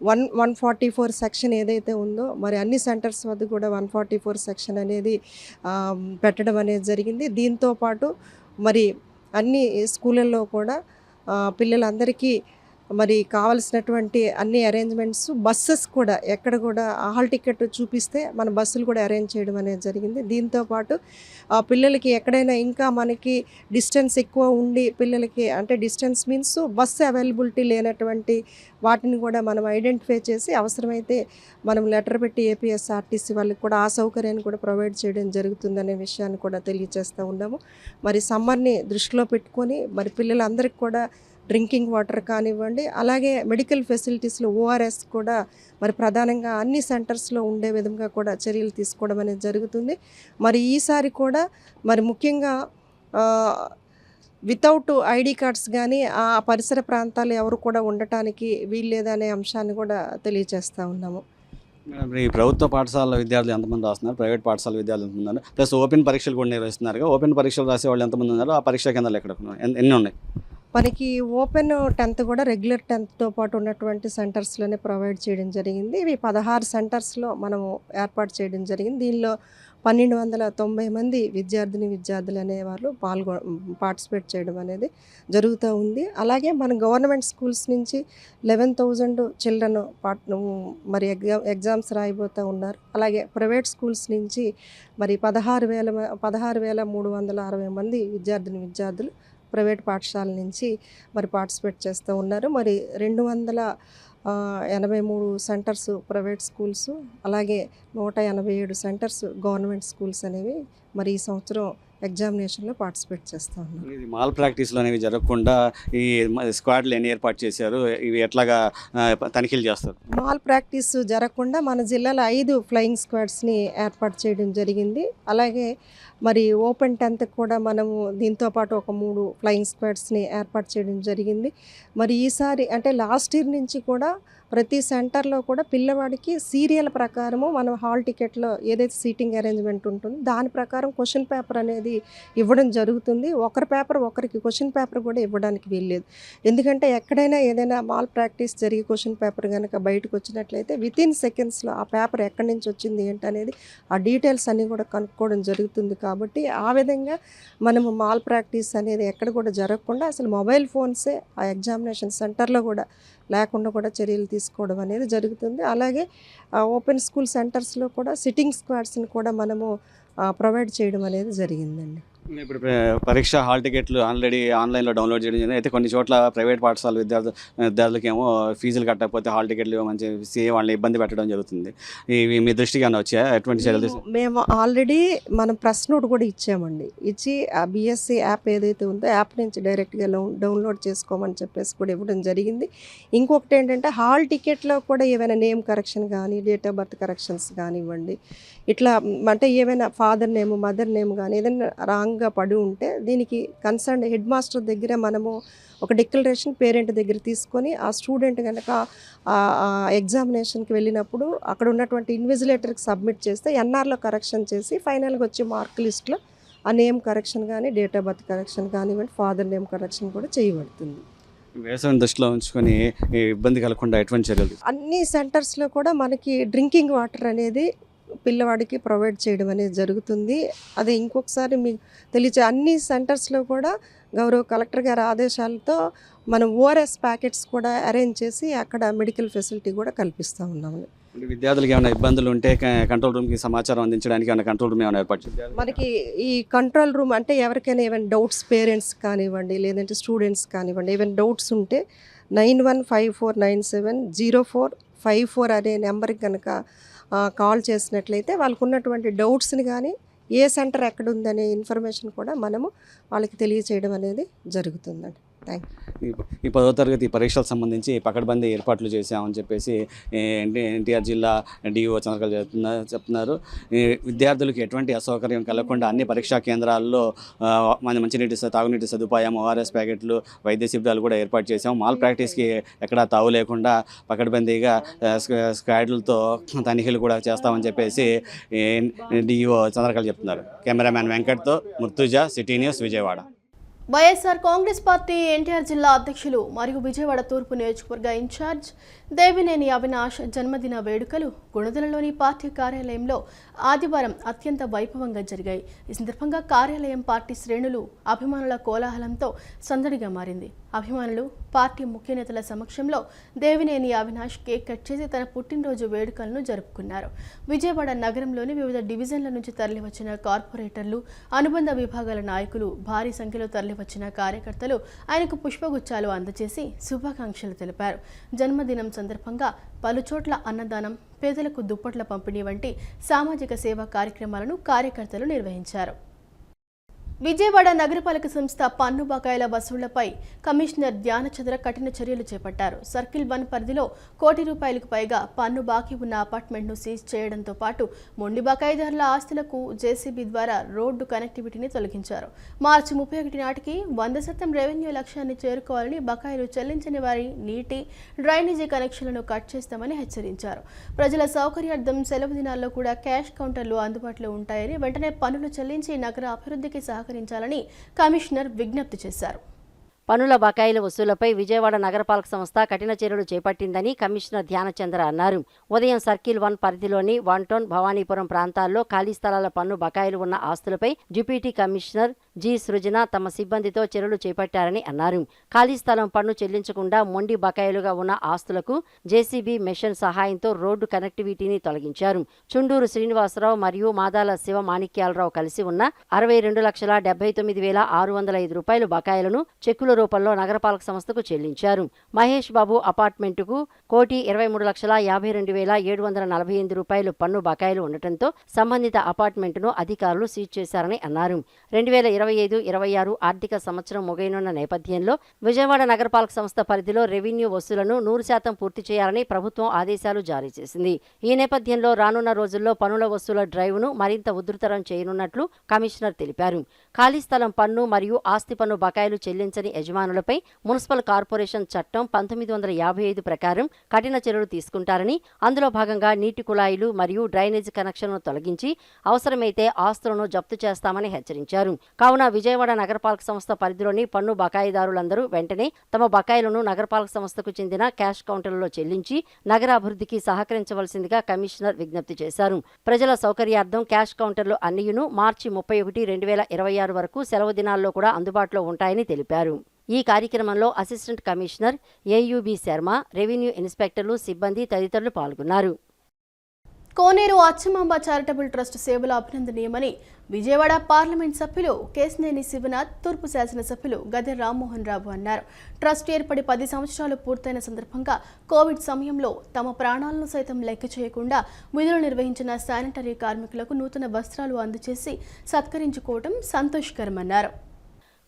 144 సెక్షన్ ఏదైతే ఉందో మరి అన్ని సెంటర్స్ వద్ద కూడా 144 సెక్షన్ అనేది పెట్టడం అనేది జరిగింది. దీంతోపాటు మరి అన్ని స్కూళ్ళల్లో కూడా పిల్లలందరికీ మరి కావలసినటువంటి అన్ని అరేంజ్మెంట్స్, బస్సెస్ కూడా ఎక్కడ కూడా హాల్ టికెట్ చూపిస్తే మన బస్సులు కూడా అరేంజ్ చేయడం అనేది జరిగింది. దీంతోపాటు పిల్లలకి ఎక్కడైనా ఇంకా మనకి డిస్టెన్స్ ఎక్కువ ఉండి పిల్లలకి అంటే డిస్టెన్స్ మీన్స్ బస్సు అవైలబిలిటీ లేనటువంటి వాటిని కూడా మనం ఐడెంటిఫై చేసి అవసరమైతే మనం లెటర్ పెట్టి ఏపీఎస్ఆర్టీసీ వాళ్ళకి కూడా ఆ సౌకర్యాన్ని కూడా ప్రొవైడ్ చేయడం జరుగుతుందనే విషయాన్ని కూడా తెలియజేస్తూ ఉన్నాము. మరి సమ్మర్ని దృష్టిలో పెట్టుకొని మరి పిల్లలందరికీ కూడా డ్రింకింగ్ వాటర్ కానివ్వండి అలాగే మెడికల్ ఫెసిలిటీస్లో ఓఆర్ఎస్ కూడా మరి ప్రధానంగా అన్ని సెంటర్స్లో ఉండే విధంగా కూడా చర్యలు తీసుకోవడం అనేది జరుగుతుంది. మరి ఈసారి కూడా మరి ముఖ్యంగా వితౌట్ ఐడి కార్డ్స్ కానీ ఆ పరిసర ప్రాంతాలు ఎవరు కూడా ఉండటానికి వీల్లేదనే అంశాన్ని కూడా తెలియజేస్తూ ఉన్నాము. ఈ ప్రభుత్వ పాఠశాల విద్యార్థులు ఎంతమంది రాస్తున్నారు, ప్రైవేట్ పాఠశాల విద్యార్థులు ఎంతమంది ఉన్నారు, ప్లస్ ఓపెన్ పరీక్షలు కూడా నిర్వహిస్తున్నారు. ఓపెన్ పరీక్షలు రాసే వాళ్ళు ఎంతమంది ఉన్నారు, ఆ పరీక్షా కేంద్రాలు ఎక్కడ ఎన్ని ఉన్నాయి? మనకి ఓపెన్ 10th కూడా రెగ్యులర్ 10thతో పాటు ఉన్నటువంటి సెంటర్స్లోనే ప్రొవైడ్ చేయడం జరిగింది. ఇవి 16 సెంటర్స్లో మనము ఏర్పాటు చేయడం జరిగింది. దీనిలో 1290 మంది విద్యార్థులు అనేవాళ్ళు పార్టిసిపేట్ చేయడం అనేది జరుగుతూ ఉంది. అలాగే మన గవర్నమెంట్ స్కూల్స్ నుంచి 11,000 చిల్డ్రన్ మరి ఎగ్జామ్స్ రాయబోతూ ఉన్నారు. అలాగే ప్రైవేట్ స్కూల్స్ నుంచి మరి 16,360 మంది విద్యార్థులు ప్రైవేట్ పాఠశాల నుంచి మరి పార్టిసిపేట్ చేస్తూ ఉన్నారు. మరి 283 సెంటర్స్ ప్రైవేట్ స్కూల్స్ అలాగే 187 సెంటర్స్ గవర్నమెంట్ స్కూల్స్ అనేవి మరి ఈ సంవత్సరం ఎగ్జామినేషన్లో పార్టిసిపేట్ చేస్తూ ఉన్నారు. ఇది మాల్ ప్రాక్టీస్లు అనేవి జరగకుండా ఈ స్క్వాడ్లు ఎన్ని ఏర్పాటు చేశారు, ఇవి ఎట్లాగా తనిఖీలు చేస్తారు? మాల్ ప్రాక్టీస్ జరగకుండా మన జిల్లాలో 5 ఫ్లయింగ్ స్క్వాడ్స్ని ఏర్పాటు చేయడం జరిగింది. అలాగే మరి ఓపెన్ 10th కూడా మనము దీంతోపాటు ఒక 3 ఫ్లయింగ్ స్క్వాడ్స్ని ఏర్పాటు చేయడం జరిగింది. మరి ఈసారి అంటే లాస్ట్ ఇయర్ నుంచి కూడా ప్రతి సెంటర్లో కూడా పిల్లవాడికి సీరియల్ ప్రకారము మనం హాల్ టికెట్లో ఏదైతే సీటింగ్ అరేంజ్మెంట్ ఉంటుందో దాని ప్రకారం క్వశ్చన్ పేపర్ అనేది ఇవ్వడం జరుగుతుంది. ఒకరి పేపర్ ఒకరికి క్వశ్చన్ పేపర్ కూడా ఇవ్వడానికి వీల్లేదు. ఎందుకంటే ఎక్కడైనా ఏదైనా మాల్ ప్రాక్టీస్ జరిగి క్వశ్చన్ పేపర్ కనుక బయటకు వచ్చినట్లయితే వితిన్ సెకండ్స్లో ఆ పేపర్ ఎక్కడి నుంచి వచ్చింది ఏంటనేది ఆ డీటెయిల్స్ అన్నీ కూడా కనుక్కోవడం జరుగుతుంది. కాబట్టి ఆ విధంగా మనము మాల్ ప్రాక్టీస్ అనేది ఎక్కడ కూడా జరగకుండా అసలు మొబైల్ ఫోన్సే ఆ ఎగ్జామినేషన్ సెంటర్లో కూడా లేకుండా కూడా చర్యలు తీసుకోవడం అనేది జరుగుతుంది. అలాగే ఓపెన్ స్కూల్ సెంటర్స్లో కూడా సిట్టింగ్ స్క్వాడ్స్ని కూడా మనము ప్రొవైడ్ చేయడం అనేది జరిగిందండి. ఇప్పుడు పరీక్ష హాల్ టికెట్లు ఆల్రెడీ ఆన్లైన్లో డౌన్లోడ్ చేయడం జరిగింది. అయితే కొన్ని చోట్ల ప్రైవేట్ పాఠశాల విద్యార్థులకి ఏమో ఫీజులు కట్టకపోతే హాల్ టికెట్లు ఇవ్వమని చెప్పి వాళ్ళని ఇబ్బంది పెట్టడం జరుగుతుంది. ఇవి మీ దృష్టికి ఏమైనా వచ్చాయా? ఎటువంటి చర్యలు మేము ఆల్రెడీ మనం ప్రెస్ నోట్ కూడా ఇచ్చామండి. ఇచ్చి ఆ బిఎస్సి యాప్ ఏదైతే ఉందో యాప్ నుంచి డైరెక్ట్గా డౌన్లోడ్ చేసుకోమని చెప్పేసి కూడా ఇవ్వడం జరిగింది. ఇంకొకటి ఏంటంటే హాల్ టికెట్లో కూడా ఏమైనా నేమ్ కరెక్షన్ కానీ డేట్ ఆఫ్ బర్త్ కరెక్షన్స్ కానివ్వండి, ఇట్లా అంటే ఏమైనా ఫాదర్ నేమ్ మదర్ నేమ్ కానీ ఏదైనా రాంగ్గా పడి ఉంటే దీనికి కన్సర్న్ హెడ్ మాస్టర్ దగ్గర మనము ఒక డిక్లరేషన్ పేరెంట్ దగ్గర తీసుకొని ఆ స్టూడెంట్ కనుక ఎగ్జామినేషన్కి వెళ్ళినప్పుడు అక్కడ ఉన్నటువంటి ఇన్విజిలేటర్కి సబ్మిట్ చేస్తే ఎన్ఆర్లో కరెక్షన్ చేసి ఫైనల్గా వచ్చే మార్క్ లిస్ట్లో ఆ నేమ్ కరెక్షన్ కానీ డేట్ ఆఫ్ బర్త్ కరెక్షన్ కానివ్వండి ఫాదర్ నేమ్ కరెక్షన్ కూడా చేయబడుతుంది. వేసవిని దృష్టిలో ఉంచుకొని ఇబ్బంది కలగకుండా ఎటువంటి చర్యలు? అన్ని సెంటర్స్లో కూడా మనకి డ్రింకింగ్ వాటర్ అనేది పిల్లవాడికి ప్రొవైడ్ చేయడం అనేది జరుగుతుంది. అదే ఇంకొకసారి మీకు తెలియచే అన్ని సెంటర్స్లో కూడా గౌరవ కలెక్టర్ గారి ఆదేశాలతో మనం ఓఆర్ఎస్ ప్యాకెట్స్ కూడా అరేంజ్ చేసి అక్కడ మెడికల్ ఫెసిలిటీ కూడా కల్పిస్తూ ఉన్నాము. విద్యార్థులకు ఏమైనా ఇబ్బందులు ఉంటే కంట్రోల్ రూమ్కి సమాచారం అందించడానికి ఏమైనా కంట్రోల్ రూమ్ ఏమైనా ఏర్పాటు చేయాలి? మనకి ఈ కంట్రోల్ రూమ్ అంటే ఎవరికైనా ఏమైనా డౌట్స్ పేరెంట్స్ కానివ్వండి లేదంటే స్టూడెంట్స్ కానివ్వండి ఏమైనా డౌట్స్ ఉంటే 9154970454 అనే నెంబర్కి కనుక కాల్ చేసినట్లయితే వాళ్ళకు ఉన్నటువంటి డౌట్స్ని కానీ ఏ సెంటర్ ఎక్కడ ఉందనే ఇన్ఫర్మేషన్ కూడా మనము వాళ్ళకి తెలియచేయడం అనేది జరుగుతుందండి. థ్యాంక్ ఈ 10వ తరగతి పరీక్షలకు సంబంధించి పకడ్బందీ ఏర్పాట్లు చేశామని చెప్పేసి ఎన్టీఆర్ జిల్లా డిఓ చంద్రకళ చెప్తున్నారు. విద్యార్థులకు ఎటువంటి అసౌకర్యం కలగకుండా అన్ని పరీక్షా కేంద్రాల్లో మంచినీటి తాగునీటి సదుపాయం, ఓఆర్ఎస్ ప్యాకెట్లు, వైద్య శిబిరాలు కూడా ఏర్పాటు చేశాం. మాల్ ప్రాక్టీస్కి ఎక్కడా తావు లేకుండా పకడ్బందీగా స్క్వాడ్లతో తనిఖీలు కూడా చేస్తామని చెప్పేసి డిఓ చంద్రకళ చెప్తున్నారు. కెమెరామ్యాన్ వెంకట్తో Murtuza, city news, Vijayawada. YSR Congress party NTR జిల్లా అధ్యక్షులు మరియు విజయవాడ తూర్పు నియోజకవర్గ ఇన్ఛార్జ్ దేవినేని అవినాష్ జన్మదిన వేడుకలు గుణదలలోని పార్టీ కార్యాలయంలో ఆదివారం అత్యంత వైభవంగా జరిగాయి. ఈ సందర్భంగా కార్యాలయం పార్టీ శ్రేణులు అభిమానుల కోలాహలంతో సందడిగా మారింది. అభిమానులు పార్టీ ముఖ్య నేతల సమక్షంలో దేవినేని అవినాష్ కేక్ కట్ చేసి తన పుట్టినరోజు వేడుకలను జరుపుకున్నారు. విజయవాడ నగరంలోని వివిధ డివిజన్ల నుంచి తరలివచ్చిన కార్పొరేటర్లు, అనుబంధ విభాగాల నాయకులు, భారీ సంఖ్యలో తరలివచ్చిన కార్యకర్తలు ఆయనకు పుష్పగుచ్చాలు అందజేసి శుభాకాంక్షలు తెలిపారు. జన్మదినం సందర్భంగా పలుచోట్ల అన్నదానం, పేదలకు దుప్పట్ల పంపిణీ వంటి సామాజిక సేవా కార్యక్రమాలను కార్యకర్తలు నిర్వహించారు. విజయవాడ నగరపాలక సంస్థ పన్ను బకాయిల వసూళ్లపై కమిషనర్ ధ్యానచంద్ర కఠిన చర్యలు చేపట్టారు. సర్కిల్ 1 పరిధిలో ₹1 కోటికి పైగా పన్ను బాకీ ఉన్న అపార్ట్మెంట్ను సీజ్ చేయడంతో పాటు మొండి బకాయిదారుల ఆస్తులకు జేసీబీ ద్వారా రోడ్డు కనెక్టివిటీని తొలగించారు. మార్చి 31 నాటికి 100% రెవెన్యూ లక్ష్యాన్ని చేరుకోవాలని, బకాయిలు చెల్లించని వారి నీటి, డ్రైనేజీ కనెక్షన్లను కట్ చేస్తామని హెచ్చరించారు. ప్రజల సౌకర్యార్థం సెలవు దినాల్లో కూడా క్యాష్ కౌంటర్లు అందుబాటులో ఉంటాయని, వెంటనే పన్నులు చెల్లించి నగర అభివృద్ధికి సహకరించాలని కమిషనర్ విజ్ఞప్తి చేశారు. పన్నుల బకాయిల వసూలుపై విజయవాడ నగరపాలక సంస్థ కఠిన చర్యలు చేపట్టిందని కమిషనర్ ధ్యానచంద్ర అన్నారు. ఉదయం సర్కిల్ 1 పరిధిలోని 1 టౌన్, భవానీపురం ప్రాంతాల్లో ఖాళీ స్థలాల పన్ను బకాయిలు ఉన్న ఆస్తులపై డిప్యూటీ కమిషనర్ జి సృజన తమ సిబ్బందితో చర్యలు చేపట్టారని అన్నారు. ఖాళీ స్థలం పన్ను చెల్లించకుండా మొండి బకాయిలుగా ఉన్న ఆస్తులకు జేసీబీ మెషిన్ సహాయంతో రోడ్డు కనెక్టివిటీని తొలగించారు. చుండూరు శ్రీనివాసరావు మరియు మాదాల శివ మాణిక్యాలరావు కలిసి ఉన్న ₹62,79,605 బకాయిలను చెక్కుల రూపంలో నగరపాలక సంస్థకు చెల్లించారు. మహేష్ బాబు అపార్ట్మెంటుకు ₹1,23,52,748 పన్ను బకాయిలు ఉండటంతో సంబంధిత అపార్ట్మెంటును అధికారులు సీజ్ చేశారని అన్నారు. 2025-26 ఆర్థిక సంవత్సరం ముగియనున్న నేపథ్యంలో విజయవాడ నగరపాలక సంస్థ పరిధిలో రెవెన్యూ వసూలను 100% పూర్తి చేయాలని ప్రభుత్వం ఆదేశాలు జారీ చేసింది. ఈ నేపథ్యంలో రానున్న రోజుల్లో పన్నుల వసూల డ్రైవ్ను మరింత ఉధృతరం చేయనున్నట్లు కమిషనర్ తెలిపారు. ఖాళీ స్థలం పన్ను మరియు ఆస్తి పన్ను బకాయిలు చెల్లించని యజమానులపై మున్సిపల్ కార్పొరేషన్ చట్టం 1955 ప్రకారం కఠిన చర్యలు తీసుకుంటారని, అందులో భాగంగా నీటి కుళాయిలు మరియు డ్రైనేజ్ కనెక్షన్లను తొలగించి అవసరమైతే ఆస్తులను జప్తు చేస్తామని హెచ్చరించారు. కావున విజయవాడ నగరపాలక సంస్థ పరిధిలోని పన్ను బకాయిదారులందరూ వెంటనే తమ బకాయిలను నగరపాలక సంస్థకు చెందిన క్యాష్ కౌంటర్లలో చెల్లించి నగర అభివృద్ధికి సహకరించవలసిందిగా కమిషనర్ విజ్ఞప్తి చేశారు. ప్రజల సౌకర్యార్థం క్యాష్ కౌంటర్లు అన్నియును మార్చి 31, 2026 వరకు సెలవు దినాల్లో కూడా అందుబాటులో ఉంటాయని తెలిపారు. ఈ కార్యక్రమంలో అసిస్టెంట్ కమిషనర్ ఏయుబి శర్మ, రెవెన్యూ ఇన్స్పెక్టర్లు, సిబ్బంది తదితరులు పాల్గొన్నారు. కోనేరు అచ్చమాంబ చారిటబుల్ ట్రస్ట్ సేవలు అభినందనీయమని విజయవాడ పార్లమెంట్ సభ్యులు కేశినేని శివనాథ్, తూర్పు శాసనసభ్యులు గద్దె రామ్మోహన్ రావు అన్నారు. ట్రస్ట్ ఏర్పడి 10 సంవత్సరాలు పూర్తయిన సందర్భంగా కోవిడ్ సమయంలో తమ ప్రాణాలను సైతం లెక్క చేయకుండా విధులు నిర్వహించిన శానిటరీ కార్మికులకు నూతన వస్త్రాలు అందజేసి సత్కరించుకోవడం సంతోషకరమన్నారు.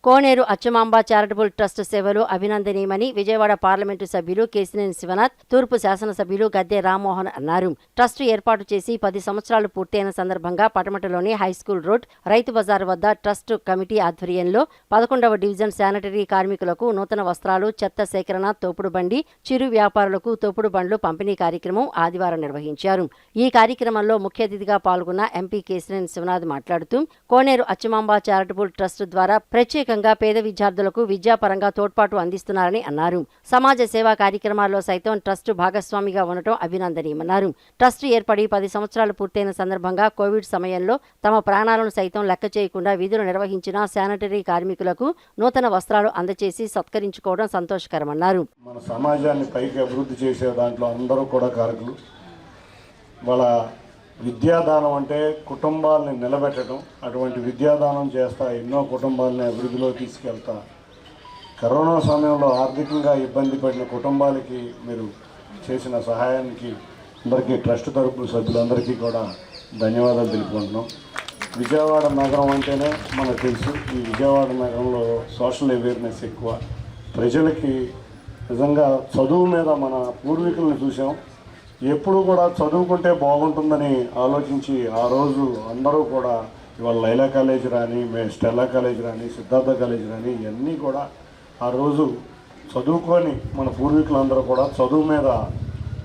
కోనేరు అచ్చమాంబ చారిటబుల్ ట్రస్ట్ సేవలు అభినందనీయమని విజయవాడ పార్లమెంటు సభ్యులు కేశినేని శివనాథ్, తూర్పు శాసనసభ్యులు గద్దె రామ్మోహన్ అన్నారు. ట్రస్ట్ ఏర్పాటు చేసి 10 సంవత్సరాలు పూర్తయిన సందర్భంగా పటమటలోని హైస్కూల్ రోడ్, రైతు బజార్ వద్ద ట్రస్ట్ కమిటీ ఆధ్వర్యంలో 11వ డివిజన్ శానిటరీ కార్మికులకు నూతన వస్త్రాలు, చెత్త సేకరణ, తోపుడు బండి, చిరు వ్యాపారులకు తోపుడు బండ్లు పంపిణీ కార్యక్రమం ఆదివారం నిర్వహించారు. ఈ కార్యక్రమంలో ముఖ్య అతిథిగా పాల్గొన్న ఎంపీ కేశినేని శివనాథ్ మాట్లాడుతూ కోనేరు అచ్చమాంబ చారిటబుల్ ట్రస్ట్ ద్వారా ప్రత్యేక పేద విద్యార్థులకు విద్యాపరంగా తోడ్పాటు అందిస్తున్నారని అన్నారు. సమాజ సేవా కార్యక్రమాల్లో సైతం ట్రస్ట్ భాగస్వామిగా ఉండటం అభినందనీయమన్నారు. ట్రస్ట్ ఏర్పడి 10 సంవత్సరాలు పూర్తయిన సందర్భంగా కోవిడ్ సమయంలో తమ ప్రాణాలను సైతం లెక్క చేయకుండా విధులు నిర్వహించిన శానిటరీ కార్మికులకు నూతన వస్త్రాలు అందజేసి సత్కరించుకోవడం సంతోషకరమన్నారు. మన సమాజాన్ని పైకి అభివృద్ధి చేసే దాంట్లో అందరూ కూడా కారకులు. వాళ్ళ విద్యాదానం అంటే కుటుంబాలని నిలబెట్టడం. అటువంటి విద్యాదానం చేస్తా ఎన్నో కుటుంబాలని అభివృద్ధిలో తీసుకెళ్తా కరోనా సమయంలో ఆర్థికంగా ఇబ్బంది పడిన కుటుంబాలకి మీరు చేసిన సహాయానికి అందరికీ ట్రస్ట్ తరపు సభ్యులందరికీ కూడా ధన్యవాదాలు తెలుపుకుంటున్నాం. విజయవాడ నగరం అంటేనే మనకు తెలుసు, ఈ విజయవాడ నగరంలో సోషల్ అవేర్నెస్ ఎక్కువ. ప్రజలకి నిజంగా చదువు మీద మన పూర్వీకులను చూసాం. ఎప్పుడు కూడా చదువుకుంటే బాగుంటుందని ఆలోచించి ఆ రోజు అందరూ కూడా ఇవాళ లైలా కాలేజ్ రాని, స్టెల్లా కాలేజ్ రాని, సిద్ధార్థ కాలేజ్ రాని ఇవన్నీ కూడా ఆ రోజు చదువుకొని మన పూర్వీకులందరూ కూడా చదువు మీద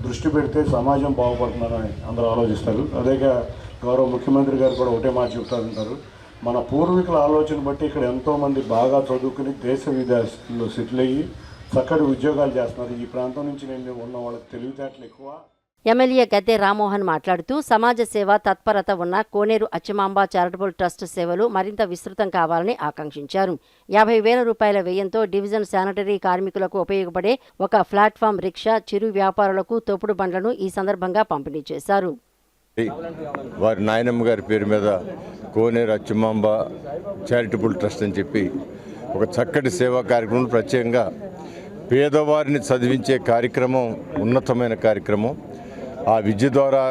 దృష్టి పెడితే సమాజం బాగుపడుతుందని అందరూ ఆలోచిస్తారు. అదేగా గౌరవ ముఖ్యమంత్రి గారు కూడా ఒకటే మాట చెప్తారంటారు, మన పూర్వీకుల ఆలోచన బట్టి ఇక్కడ ఎంతోమంది బాగా చదువుకుని దేశ విదేశాల్లో సెటిల్ అయ్యి చక్కటి ఉద్యోగాలు చేస్తున్నారు. ఈ ప్రాంతం నుంచి నేను ఉన్న వాళ్ళకి తెలివితేటలు ఎక్కువ. ఎమ్మెల్యే గద్దె రామ్మోహన్ మాట్లాడుతూ సమాజ సేవ తత్పరత ఉన్న కోనేరు అచ్చమాంబ చారిటబుల్ ట్రస్ట్ సేవలు మరింత విస్తృతం కావాలని ఆకాంక్షించారు. 50,000 రూపాయల వ్యయంతో డివిజన్ శానిటరీ కార్మికులకు ఉపయోగపడే ఒక ప్లాట్ఫామ్ రిక్షా, చిరు వ్యాపారులకు తోపుడు బండ్లను ఈ సందర్భంగా పంపిణీ చేశారు. వారి నాయనమ్మ గారి పేరు మీద కోనేరు అచ్చమాంబ చారిటబుల్ ట్రస్ట్ అని చెప్పి ఒక చక్కటి సేవా కార్యక్రమం, ప్రత్యేకంగా పేదవారిని చదివించే కార్యక్రమం, ఉన్నతమైన కార్యక్రమం. ఆ విద్య ద్వారా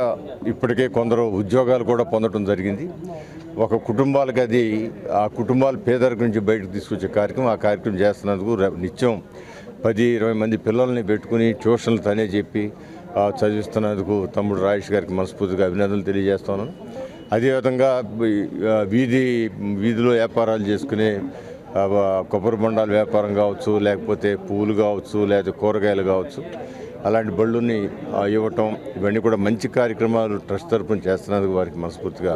ఇప్పటికే కొందరు ఉద్యోగాలు కూడా పొందడం జరిగింది. ఒక కుటుంబాలకు అది ఆ కుటుంబాల పేదరికం నుంచి బయటకు తీసుకొచ్చే కార్యక్రమం. ఆ కార్యక్రమం చేస్తున్నందుకు నిత్యం 10-20 మంది పిల్లల్ని పెట్టుకుని ట్యూషన్లు తనే చెప్పి చదివిస్తున్నందుకు తమ్ముడు రాజేష్ గారికి మనస్ఫూర్తిగా అభినందనలు తెలియజేస్తున్నాను. అదేవిధంగా వీధిలో వ్యాపారాలు చేసుకునే కొబ్బరి బొండాల వ్యాపారం కావచ్చు, లేకపోతే పువ్వులు కావచ్చు, లేకపోతే కూరగాయలు కావచ్చు, అలాంటి బళ్ళుని ఇవ్వటం, ఇవన్నీ కూడా మంచి కార్యక్రమాలు ట్రస్ట్ తరఫున చేస్తున్నందుకు వారికి మనస్ఫూర్తిగా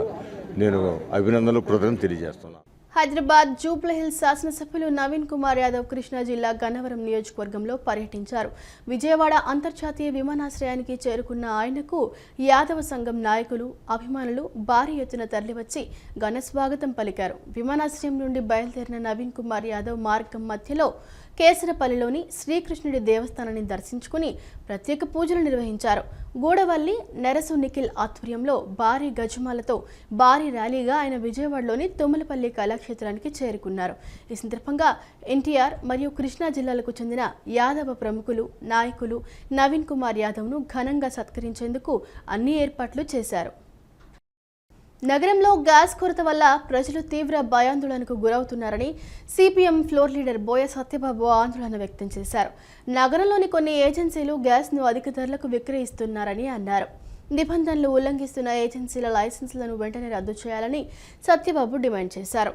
నేను అభినందనలు, కృతజ్ఞతలు తెలియజేస్తున్నాను. హైదరాబాద్ జూబ్లీహిల్స్ శాసనసభ్యులు నవీన్ కుమార్ యాదవ్ కృష్ణా జిల్లా గన్నవరం నియోజకవర్గంలో పర్యటించారు. విజయవాడ అంతర్జాతీయ విమానాశ్రయానికి చేరుకున్న ఆయనకు యాదవ సంఘం నాయకులు, అభిమానులు భారీ ఎత్తున తరలివచ్చి ఘన స్వాగతం పలికారు. విమానాశ్రయం నుండి బయలుదేరిన నవీన్ కుమార్ యాదవ్ మార్గం మధ్యలో కేసరపల్లిలోని శ్రీకృష్ణుడి దేవస్థానాన్ని దర్శించుకుని ప్రత్యేక పూజలు నిర్వహించారు. గూడవల్లి నెరసు నిఖిల్ ఆధ్వర్యంలో భారీ గజమాలతో భారీ ర్యాలీగా ఆయన విజయవాడలోని తుమ్మలపల్లి కళాక్షేత్రానికి చేరుకున్నారు. ఈ సందర్భంగా ఎన్టీఆర్ మరియు కృష్ణా జిల్లాలకు చెందిన యాదవ ప్రముఖులు, నాయకులు నవీన్ కుమార్ యాదవ్ను ఘనంగా సత్కరించేందుకు అన్ని ఏర్పాట్లు చేశారు. నగరంలో గ్యాస్ కొరత వల్ల ప్రజలు తీవ్ర భయాందోళనకు గురవుతున్నారని సిపిఎం ఫ్లోర్ లీడర్ బోయ సత్యబాబు ఆందోళన వ్యక్తం చేశారు. నగరంలోని కొన్ని ఏజెన్సీలు గ్యాస్ను అధిక ధరలకు విక్రయిస్తున్నారని అన్నారు. నిబంధనలు ఉల్లంఘిస్తున్న ఏజెన్సీల లైసెన్సులను వెంటనే రద్దు చేయాలని సత్యబాబు డిమాండ్ చేశారు.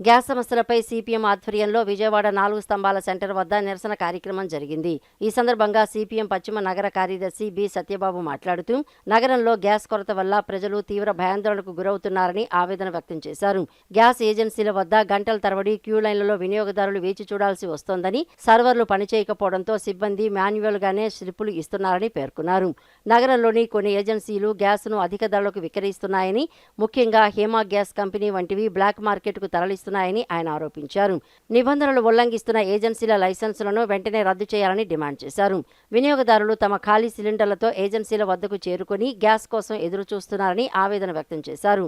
గ్యాస్ సమస్యలపై సిపిఎం ఆధ్వర్యంలో విజయవాడ 4 స్తంభాల సెంటర్ వద్ద నిరసన కార్యక్రమం జరిగింది. ఈ సందర్భంగా సిపిఎం పశ్చిమ నగర కార్యదర్శి బి సత్యబాబు మాట్లాడుతూ నగరంలో గ్యాస్ కొరత వల్ల ప్రజలు తీవ్ర భయాందోళనకు గురవుతున్నారని ఆవేదన వ్యక్తం చేశారు. గ్యాస్ ఏజెన్సీల వద్ద గంటల తరబడి క్యూ లైన్లలో వినియోగదారులు వేచి చూడాల్సి వస్తోందని, సర్వర్లు పనిచేయకపోవడంతో సిబ్బంది మాన్యువల్గానే స్లిప్పులు ఇస్తున్నారని పేర్కొన్నారు. నగరంలోని కొన్ని ఏజెన్సీలు గ్యాస్ను అధిక ధరలకు విక్రయిస్తున్నాయని, ముఖ్యంగా హేమా గ్యాస్ కంపెనీ వంటివి బ్లాక్ మార్కెట్కు తరలిస్తున్నాయని ఆయన ఆరోపించారు. నిబంధనలు ఉల్లంఘిస్తున్న ఏజెన్సీల లైసెన్సులను వెంటనే రద్దు చేయాలని డిమాండ్ చేశారు. వినియోగదారులు తమ ఖాళీ సిలిండర్లతో ఏజెన్సీల వద్దకు చేరుకుని గ్యాస్ కోసం ఎదురు చూస్తున్నారని ఆవేదన వ్యక్తం చేశారు.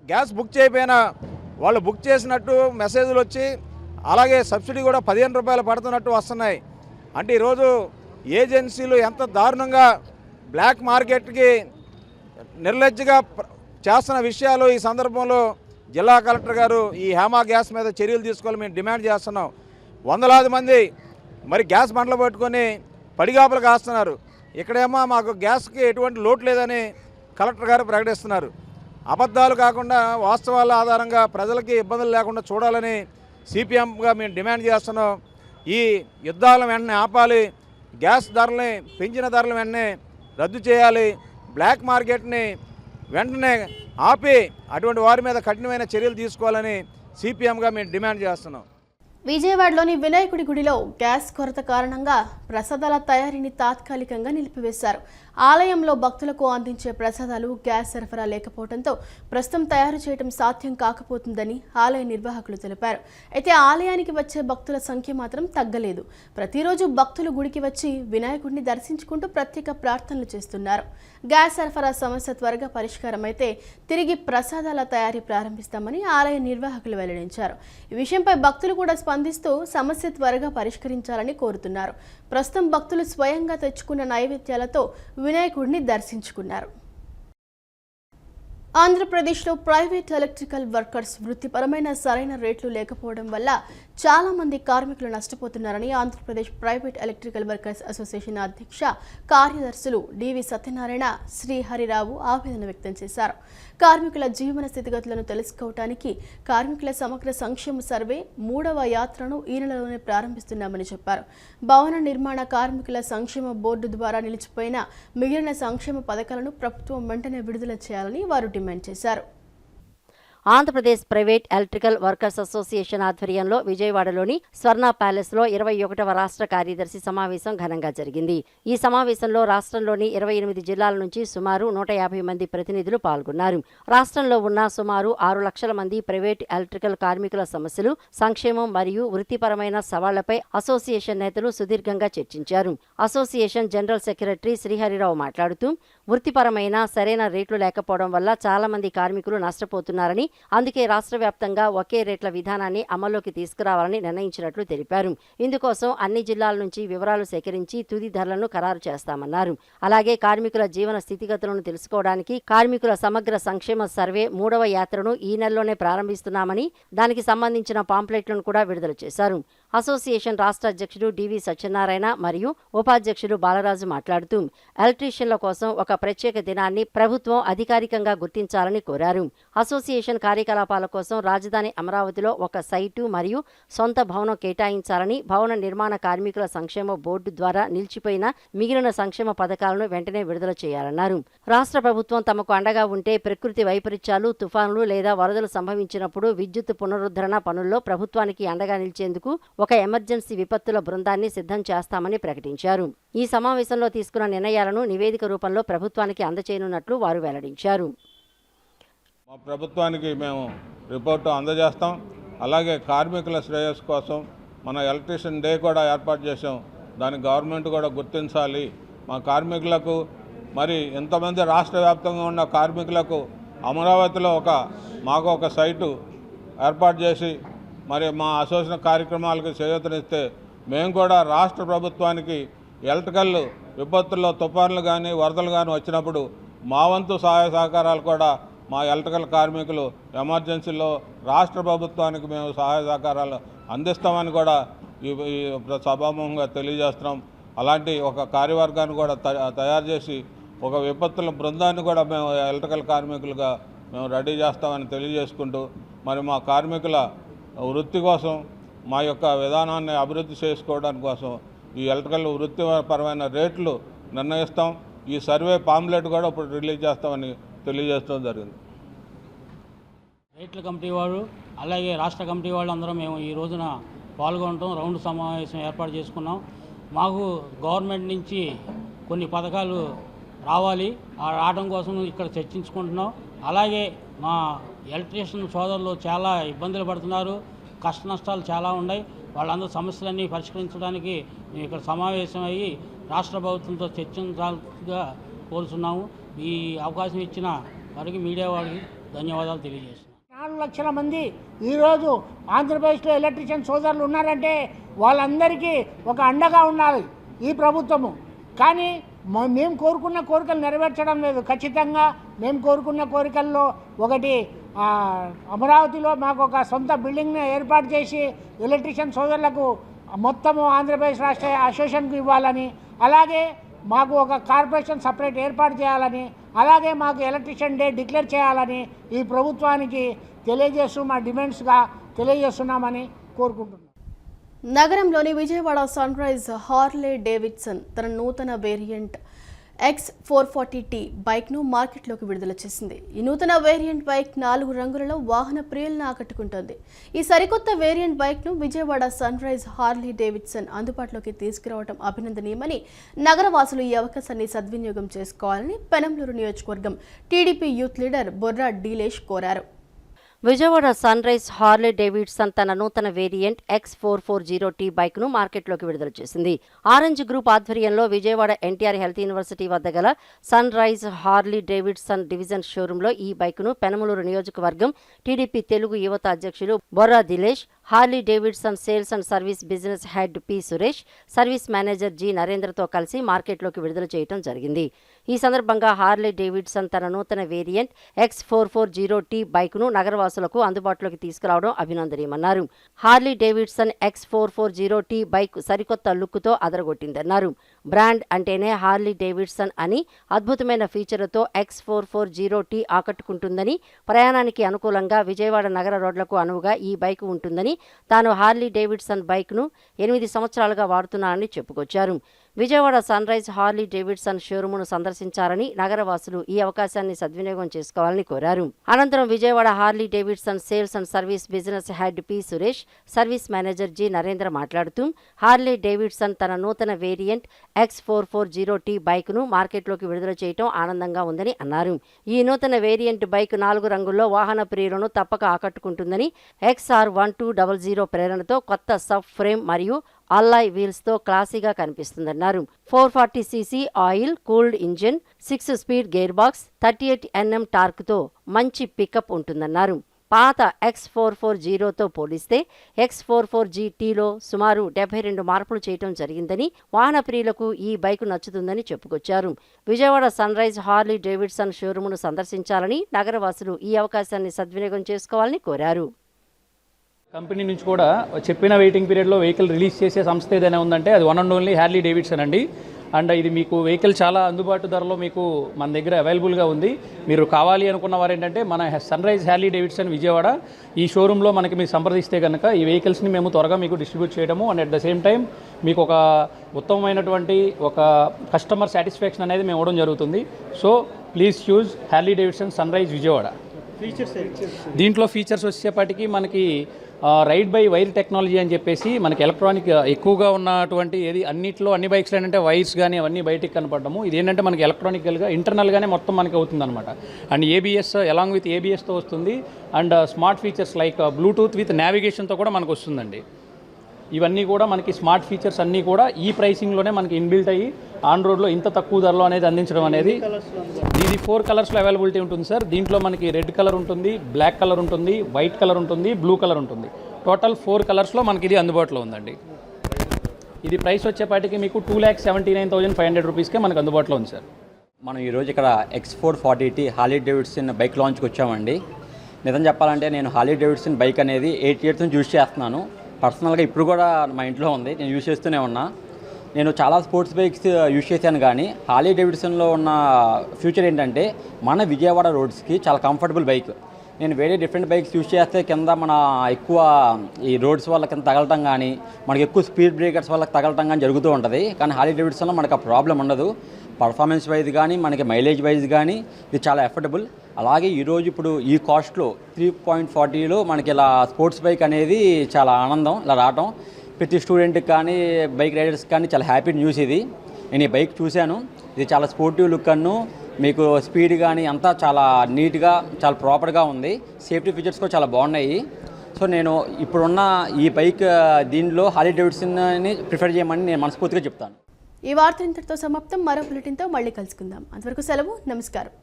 గ్యాస్ బుక్ చేయకపోయినా వాళ్ళు బుక్ చేసినట్టు మెసేజ్లు వచ్చి, అలాగే సబ్సిడీ కూడా 15 రూపాయలు పడుతున్నట్టు వస్తున్నాయి. అంటే ఈరోజు ఏజెన్సీలు ఎంత దారుణంగా బ్లాక్ మార్కెట్కి నిర్లజ్జగా చేస్తున్న విషయాలు ఈ సందర్భంలో జిల్లా కలెక్టర్ గారు ఈ హేమా గ్యాస్ మీద చర్యలు తీసుకోవాలని మేము డిమాండ్ చేస్తున్నాం. వందలాది మంది మరి గ్యాస్ బండ్లు పట్టుకొని పడిగాపులు కాస్తున్నారు. ఇక్కడేమో మాకు గ్యాస్కి ఎటువంటి లోటు లేదని కలెక్టర్ గారు ప్రకటిస్తున్నారు. అబద్ధాలు కాకుండా వాస్తవాల ఆధారంగా ప్రజలకి ఇబ్బందులు లేకుండా చూడాలని సిపిఎంగా మేము డిమాండ్ చేస్తున్నాం. ఈ యుద్ధాలను వెంటనే ఆపాలి, గ్యాస్ ధరల్ని పెంచిన ధరలు వెంటనే రద్దు చేయాలి, బ్లాక్ మార్కెట్ని వెంటనే ఆపి అటువంటి వారి మీద కఠినమైన చర్యలు తీసుకోవాలని సిపిఎంగా మేము డిమాండ్ చేస్తున్నాం. విజయవాడలోని వినాయకుడి గుడిలో గ్యాస్ కొరత కారణంగా ప్రసాదాల తయారీని తాత్కాలికంగా నిలిపివేశారు. ఆలయంలో భక్తులకు అందించే ప్రసాదాలు గ్యాస్ సరఫరా లేకపోవడంతో ప్రస్తుతం తయారు చేయడం సాధ్యం కాకపోతుందని ఆలయ నిర్వాహకులు తెలిపారు. అయితే ఆలయానికి వచ్చే భక్తుల సంఖ్య మాత్రం తగ్గలేదు. ప్రతిరోజు భక్తులు గుడికి వచ్చి వినాయకుడిని దర్శించుకుంటూ ప్రత్యేక ప్రార్థనలు చేస్తున్నారు. గ్యాస్ సరఫరా సమస్య త్వరగా పరిష్కారమైతే తిరిగి ప్రసాదాల తయారీ ప్రారంభిస్తామని ఆలయ నిర్వాహకులు వెల్లడించారు. ఈ విషయంపై భక్తులు కూడా స్పందిస్తూ సమస్య త్వరగా పరిష్కరించాలని కోరుతున్నారు. ప్రస్తుతం భక్తులు స్వయంగా తెచ్చుకున్న నైవేద్యాలతో వినాయకుడిని దర్శించుకున్నారు. ఆంధ్రప్రదేశ్లో ప్రైవేట్ ఎలక్ట్రికల్ వర్కర్స్ వృత్తిపరమైన సరైన రేట్లు లేకపోవడం వల్ల చాలా మంది కార్మికులు నష్టపోతున్నారని Andhra Pradesh private electrical workers association అధ్యక్ష కార్యదర్శులు డివి సత్యనారాయణ, శ్రీహరిరావు ఆవేదన వ్యక్తం చేశారు. కార్మికుల జీవన స్థితిగతులను తెలుసుకోవడానికి కార్మికుల సమగ్ర సంక్షేమ సర్వే 3వ యాత్రను ఈ నెలలోనే ప్రారంభిస్తున్నామని చెప్పారు. భవన నిర్మాణ కార్మికుల సంక్షేమ బోర్డు ద్వారా నిలిచిపోయిన మిగిలిన సంక్షేమ పథకాలను ప్రభుత్వం వెంటనే విడుదల చేయాలని వారు డిమాండ్ చేశారు. Andhra Pradesh private electrical workers association ఆధ్వర్యంలో విజయవాడలోని స్వర్ణ ప్యాలెస్లో 21వ రాష్ట్ర కార్యదర్శి సమావేశం ఘనంగా జరిగింది. ఈ సమావేశంలో రాష్ట్రంలోని 28 జిల్లాల నుంచి సుమారు 150 మంది ప్రతినిధులు పాల్గొన్నారు. రాష్ట్రంలో ఉన్న సుమారు 6 లక్షల మంది ప్రైవేట్ ఎలక్ట్రికల్ కార్మికుల సమస్యలు, సంక్షేమం మరియు వృత్తిపరమైన సవాళ్లపై అసోసియేషన్ నేతలు సుదీర్ఘంగా చర్చించారు. అసోసియేషన్ జనరల్ సెక్రటరీ శ్రీహరిరావు మాట్లాడుతూ, వృత్తిపరమైన సరైన రేట్లు లేకపోవడం వల్ల చాలా మంది కార్మికులు నష్టపోతున్నారని, అందుకే రాష్ట్ర వ్యాప్తంగా ఒకే రేట్ల విధానాన్ని అమల్లోకి తీసుకురావాలని నిర్ణయించినట్లు తెలిపారు. ఇందుకోసం అన్ని జిల్లాల నుంచి వివరాలు సేకరించి తుది ధరలను ఖరారు చేస్తామన్నారు. అలాగే కార్మికుల జీవన స్థితిగతులను తెలుసుకోవడానికి కార్మికుల సమగ్ర సంక్షేమ సర్వే 3వ యాత్రను ఈ నెలలోనే ప్రారంభిస్తున్నామని, దానికి సంబంధించిన పాంప్లెట్లను కూడా విడుదల చేశారు. అసోసియేషన్ రాష్ట్ర అధ్యక్షుడు డివి సత్యనారాయణ మరియు ఉపాధ్యక్షుడు బాలరాజు మాట్లాడుతూ, ఎలక్ట్రీషియన్ల కోసం ఒక ప్రత్యేక దినాన్ని ప్రభుత్వం అధికారికంగా గుర్తించాలని కోరారు. అసోసియేషన్ కార్యకలాపాల కోసం రాజధాని అమరావతిలో ఒక సైటు మరియు సొంత భవనం కేటాయించాలని, భవన నిర్మాణ కార్మికుల సంక్షేమ బోర్డు ద్వారా నిలిచిపోయిన మిగిలిన సంక్షేమ పథకాలను వెంటనే విడుదల చేయాలన్నారు. రాష్ట్ర ప్రభుత్వం తమకు అండగా ఉంటే ప్రకృతి వైపరీత్యాలు, తుఫానులు లేదా వరదలు సంభవించినప్పుడు విద్యుత్ పునరుద్ధరణ పనుల్లో ప్రభుత్వానికి అండగా నిలిచేందుకు ఒక ఎమర్జెన్సీ విపత్తుల బృందాన్ని సిద్ధం చేస్తామని ప్రకటించారు. ఈ సమావేశంలో తీసుకున్న నిర్ణయాలను నివేదిక రూపంలో ప్రభుత్వానికి అందజేయనున్నట్లు వారు వెల్లడించారు. మా ప్రభుత్వానికి మేము రిపోర్టు అందజేస్తాం. అలాగే కార్మికుల శ్రేయస్సు కోసం మన ఎలక్ట్రీషియన్ డే కూడా ఏర్పాటు చేసాం. దాన్ని గవర్నమెంట్ కూడా గుర్తించాలి. మా కార్మికులకు మరి ఎంతమంది రాష్ట్ర వ్యాప్తంగా ఉన్న కార్మికులకు అమరావతిలో మాకు ఒక సైటు ఏర్పాటు చేసి మరి మా అసోసియేషన్ కార్యక్రమాలకు చేయూతనిస్తే మేము కూడా రాష్ట్ర ప్రభుత్వానికి ఎలక్ట్రికల్ విపత్తుల్లో తుఫాన్లు కానీ వరదలు కానీ వచ్చినప్పుడు మా వంతు సహాయ సహకారాలు కూడా మా ఎలక్ట్రికల్ కార్మికులు ఎమర్జెన్సీలో రాష్ట్ర ప్రభుత్వానికి మేము సహాయ సహకారాలు అందిస్తామని కూడా ఈ సభాముఖంగా తెలియజేస్తున్నాం. అలాంటి ఒక కార్యవర్గాన్ని కూడా తయారు చేసి ఒక విపత్తుల బృందాన్ని కూడా మేము ఎలక్ట్రికల్ కార్మికులుగా మేము రెడీ చేస్తామని తెలియజేసుకుంటూ, మరి మా కార్మికుల వృత్తి కోసం మా యొక్క విధానాన్ని అభివృద్ధి చేసుకోవడానికి కోసం ఈ ఎలక్ట్రికల్ వృత్తిపరమైన రేట్లు నిర్ణయిస్తాం. ఈ సర్వే పాంప్లెట్ కూడా ఇప్పుడు రిలీజ్ చేస్తామని తెలియజేయడం జరిగింది. రేట్ల కమిటీ వాళ్ళు అలాగే రాష్ట్ర కమిటీ వాళ్ళు అందరం మేము ఈ రోజున పాల్గొనడం, రౌండ్ సమావేశం ఏర్పాటు చేసుకున్నాం. మాకు గవర్నమెంట్ నుంచి కొన్ని పథకాలు రావాలి, ఆ రావడం కోసం ఇక్కడ చర్చించుకుంటున్నాం. అలాగే మా ఎలక్ట్రీషియన్ సోదరులు చాలా ఇబ్బందులు పడుతున్నారు, కష్ట నష్టాలు చాలా ఉన్నాయి. వాళ్ళందరూ సమస్యలన్నీ పరిష్కరించడానికి మేము ఇక్కడ సమావేశం అయ్యి రాష్ట్ర ప్రభుత్వంతో చర్చించాలిగా కోరుతున్నాము. ఈ అవకాశం ఇచ్చిన వారికి, మీడియా వారికి ధన్యవాదాలు తెలియజేస్తున్నాం. 4 లక్షల మంది ఈరోజు ఆంధ్రప్రదేశ్లో ఎలక్ట్రీషియన్ సోదరులు ఉన్నారంటే వాళ్ళందరికీ ఒక అండగా ఉండాలి ఈ ప్రభుత్వము. కానీ మేము కోరుకున్న కోరికలు నెరవేర్చడం లేదు. ఖచ్చితంగా మేము కోరుకున్న కోరికల్లో ఒకటి, అమరావతిలో మాకు ఒక సొంత బిల్డింగ్ని ఏర్పాటు చేసి ఎలక్ట్రీషియన్ సోదరులకు మొత్తము ఆంధ్రప్రదేశ్ రాష్ట్ర అసోసియేషన్కు ఇవ్వాలని, అలాగే మాకు ఒక కార్పొరేషన్ సపరేట్ ఏర్పాటు చేయాలని, అలాగే మాకు ఎలక్ట్రీషియన్ డే డిక్లేర్ చేయాలని ఈ ప్రభుత్వానికి తెలియజేస్తూ మా డిమాండ్స్గా తెలియజేస్తున్నామని కోరుకుంటున్నాం. నగరంలోని Vijayawada sun rise Harley Davidson తన నూతన వేరియంట్ X440T బైక్ను మార్కెట్లోకి విడుదల చేసింది. ఈ నూతన వేరియంట్ బైక్ 4 రంగులలో వాహన ప్రియులను ఆకట్టుకుంటోంది. ఈ సరికొత్త వేరియంట్ బైక్ను Vijayawada sun rise Harley Davidson అందుబాటులోకి తీసుకురావడం అభినందనీయమని నగరవాసులు ఈ అవకాశాన్ని సద్వినియోగం చేసుకోవాలని పెనంలూరు నియోజకవర్గం TDP youth leader Borra Deelesh కోరారు. Vijayawada sun rise Harley Davidson తన నూతన వేరియంట్ X440T బైక్ను మార్కెట్లోకి విడుదల చేసింది. ఆరెంజ్ గ్రూప్ ఆధ్వర్యంలో విజయవాడ ఎన్టీఆర్ హెల్త్ యూనివర్సిటీ వద్ద గల sun rise Harley Davidson division షోరూంలో ఈ బైక్ను పెనమలూరు నియోజకవర్గం టీడీపీ తెలుగు యువత అధ్యక్షులు Borra Dilesh, Harley Davidson sales and service business head P Suresh, service manager G నరేంద్రతో కలిసి మార్కెట్లోకి విడుదల చేయడం జరిగింది. ఈ సందర్భంగా హార్లీ డేవిడ్సన్ తన నూతన వేరియంట్ X440T బైక్ను నగరవాసులకు అందుబాటులోకి తీసుకురావడం అభినందనీయమన్నారు. హార్లీ డేవిడ్సన్ X440T బైక్ సరికొత్త లుక్తో అదరగొట్టిందన్నారు. బ్రాండ్ అంటేనే హార్లీ డేవిడ్సన్ అని, అద్భుతమైన ఫీచర్లతో X440T ఆకట్టుకుంటుందని, ప్రయాణానికి అనుకూలంగా విజయవాడ నగర రోడ్లకు అనువుగా ఈ బైక్ ఉంటుందని, తాను హార్లీ డేవిడ్సన్ బైక్ను 8 సంవత్సరాలుగా వాడుతున్నానని చెప్పుకొచ్చారు. Vijayawada sun rise Harley Davidson షోరూమును సందర్శించారని, నగరవాసులు ఈ అవకాశాన్ని సద్వినియోగం చేసుకోవాలని కోరారు. అనంతరం Vijayawada Harley Davidson sales and service business head P Suresh, service manager G Narendra మాట్లాడుతూ హార్లీ డేవిడ్సన్ తన నూతన వేరియంట్ X440T బైక్ను మార్కెట్లోకి విడుదల చేయడం ఆనందంగా ఉందని అన్నారు. ఈ నూతన వేరియంట్ బైక్ 4 రంగుల్లో వాహన ప్రియులను తప్పక ఆకట్టుకుంటుందని, XR1200 ప్రేరణతో కొత్త సబ్ ఫ్రేమ్ మరియు అల్లాయ్ వీల్స్తో క్లాసీగా కనిపిస్తుందన్నారు. 440cc oil cooled engine, 6 speed gear box, 38 Nm టార్క్తో మంచి పికప్ ఉంటుందన్నారు. పాత X440తో పోలిస్తే X440GTలో సుమారు 72 మార్పులు చేయడం జరిగిందని, వాహన ప్రియులకు ఈ బైకు నచ్చుతుందని చెప్పుకొచ్చారు. Vijayawada sun rise Harley Davidson షోరూమును సందర్శించాలని, నగరవాసులు ఈ అవకాశాన్ని సద్వినియోగం చేసుకోవాలని కోరారు. కంపెనీ నుంచి కూడా చెప్పిన వెయిటింగ్ పీరియడ్లో వెహికల్ రిలీజ్ చేసే సంస్థ ఏదైనా ఉందంటే అది one and only Harley Davidson అండి. అండ్ ఇది మీకు వెహికల్ చాలా అందుబాటు ధరలో మీకు మన దగ్గర అవైలబుల్గా ఉంది. మీరు కావాలి అనుకున్న వారు ఏంటంటే మన sun rise Harley Davidson Vijayawada ఈ షోరూంలో మనకి మీరు సంప్రదిస్తే కనుక ఈ వెహికల్స్ని మేము త్వరగా మీకు డిస్ట్రిబ్యూట్ చేయడము, and at the same time మీకు ఒక ఉత్తమమైనటువంటి ఒక కస్టమర్ సాటిస్ఫాక్షన్ అనేది మేము ఇవ్వడం జరుగుతుంది. So please choose Harley Davidson sun rise Vijayawada. దీంట్లో ఫీచర్స్ వచ్చేప్పటికీ మనకి రైడ్ బై వైర్ టెక్నాలజీ అని చెప్పేసి మనకి ఎలక్ట్రానిక్ ఎక్కువగా ఉన్నటువంటి ఏది అన్నిట్లో అన్ని బైక్స్లో ఏంటంటే వైర్స్ కానీ అవన్నీ బయటికి కనపడము. ఇది ఏంటంటే మనకి ఎలక్ట్రానికల్గా ఇంటర్నల్గానే మొత్తం మనకి అవుతుంది అనమాట. అండ్ ఏబిఎస్ అలాంగ్ విత్ ఏబిఎస్తో వస్తుంది. And smart features like Bluetooth with నావిగేషన్తో కూడా మనకు వస్తుందండి. ఇవన్నీ కూడా మనకి స్మార్ట్ ఫీచర్స్ అన్నీ కూడా ఈ ప్రైసింగ్లోనే మనకి ఇన్బిల్ట్ అయ్యి ఆన్ రోడ్లో ఇంత తక్కువ ధరలో అనేది అందించడం అనేది. ఇది 4 కలర్స్లో అవైలబిలిటీ ఉంటుంది సార్. దీంట్లో మనకి రెడ్ కలర్ ఉంటుంది, బ్లాక్ కలర్ ఉంటుంది, వైట్ కలర్ ఉంటుంది, బ్లూ కలర్ ఉంటుంది. టోటల్ 4 కలర్స్లో మనకి ఇది అందుబాటులో ఉందండి. ఇది ప్రైస్ వచ్చేపాటికి మీకు 2,79,500 రూపీస్కే మనకు అందుబాటులో ఉంది సార్. మనం ఈరోజు ఇక్కడ X440T హార్లీ డేవిడ్సన్ బైక్ లాంచ్కి వచ్చామండి. నిజం చెప్పాలంటే నేను హార్లీ డేవిడ్సన్ బైక్ అనేది 8 years నుంచి యూజ్ చేస్తున్నాను. పర్సనల్గా ఇప్పుడు కూడా మా ఇంట్లో ఉంది, నేను యూజ్ చేస్తూనే ఉన్నా. నేను చాలా స్పోర్ట్స్ బైక్స్ యూజ్ చేశాను, కానీ హార్లీ డేవిడ్సన్లో ఉన్న ఫ్యూచర్ ఏంటంటే మన విజయవాడ రోడ్స్కి చాలా కంఫర్టబుల్ బైక్. నేను వేరే డిఫరెంట్ బైక్స్ యూజ్ చేస్తే కింద మన ఎక్కువ ఈ రోడ్స్ వల్ల కింద తగలటం కానీ, మనకి ఎక్కువ స్పీడ్ బ్రేకర్స్ వల్ల తగలటం కానీ జరుగుతూ ఉంటుంది. కానీ హార్లీ డేవిడ్సన్లో మనకు ఆ ప్రాబ్లం ఉండదు. పర్ఫార్మెన్స్ వైజ్ కానీ, మనకి మైలేజ్ వైజ్ కానీ ఇది చాలా ఎఫర్డబుల్. అలాగే ఈరోజు ఇప్పుడు ఈ కాస్ట్లో 3.40లో మనకి ఇలా స్పోర్ట్స్ బైక్ అనేది చాలా ఆనందం ఇలా రావటం. ప్రతి స్టూడెంట్కి కానీ బైక్ రైడర్స్కి కానీ చాలా హ్యాపీ న్యూస్ ఇది. నేను ఈ బైక్ చూశాను, ఇది చాలా స్పోర్టివ్ లుక్ అನ್ನು మీకు స్పీడ్ కానీ అంతా చాలా నీట్గా చాలా ప్రాపర్గా ఉంది. సేఫ్టీ ఫీచర్స్ కూడా చాలా బాగున్నాయి. సో నేను ఇప్పుడున్న ఈ బైక్ దీనిలో హార్లీ డేవిడ్సన్ని ప్రిఫర్ చేయమని నేను మనస్ఫూర్తిగా చెప్తాను. ఈ వార్త ఇంతటితో సమాప్తం. మరో బులెటిన్తో మళ్ళీ కలుసుకుందాం. అంతవరకు సెలవు, నమస్కారం.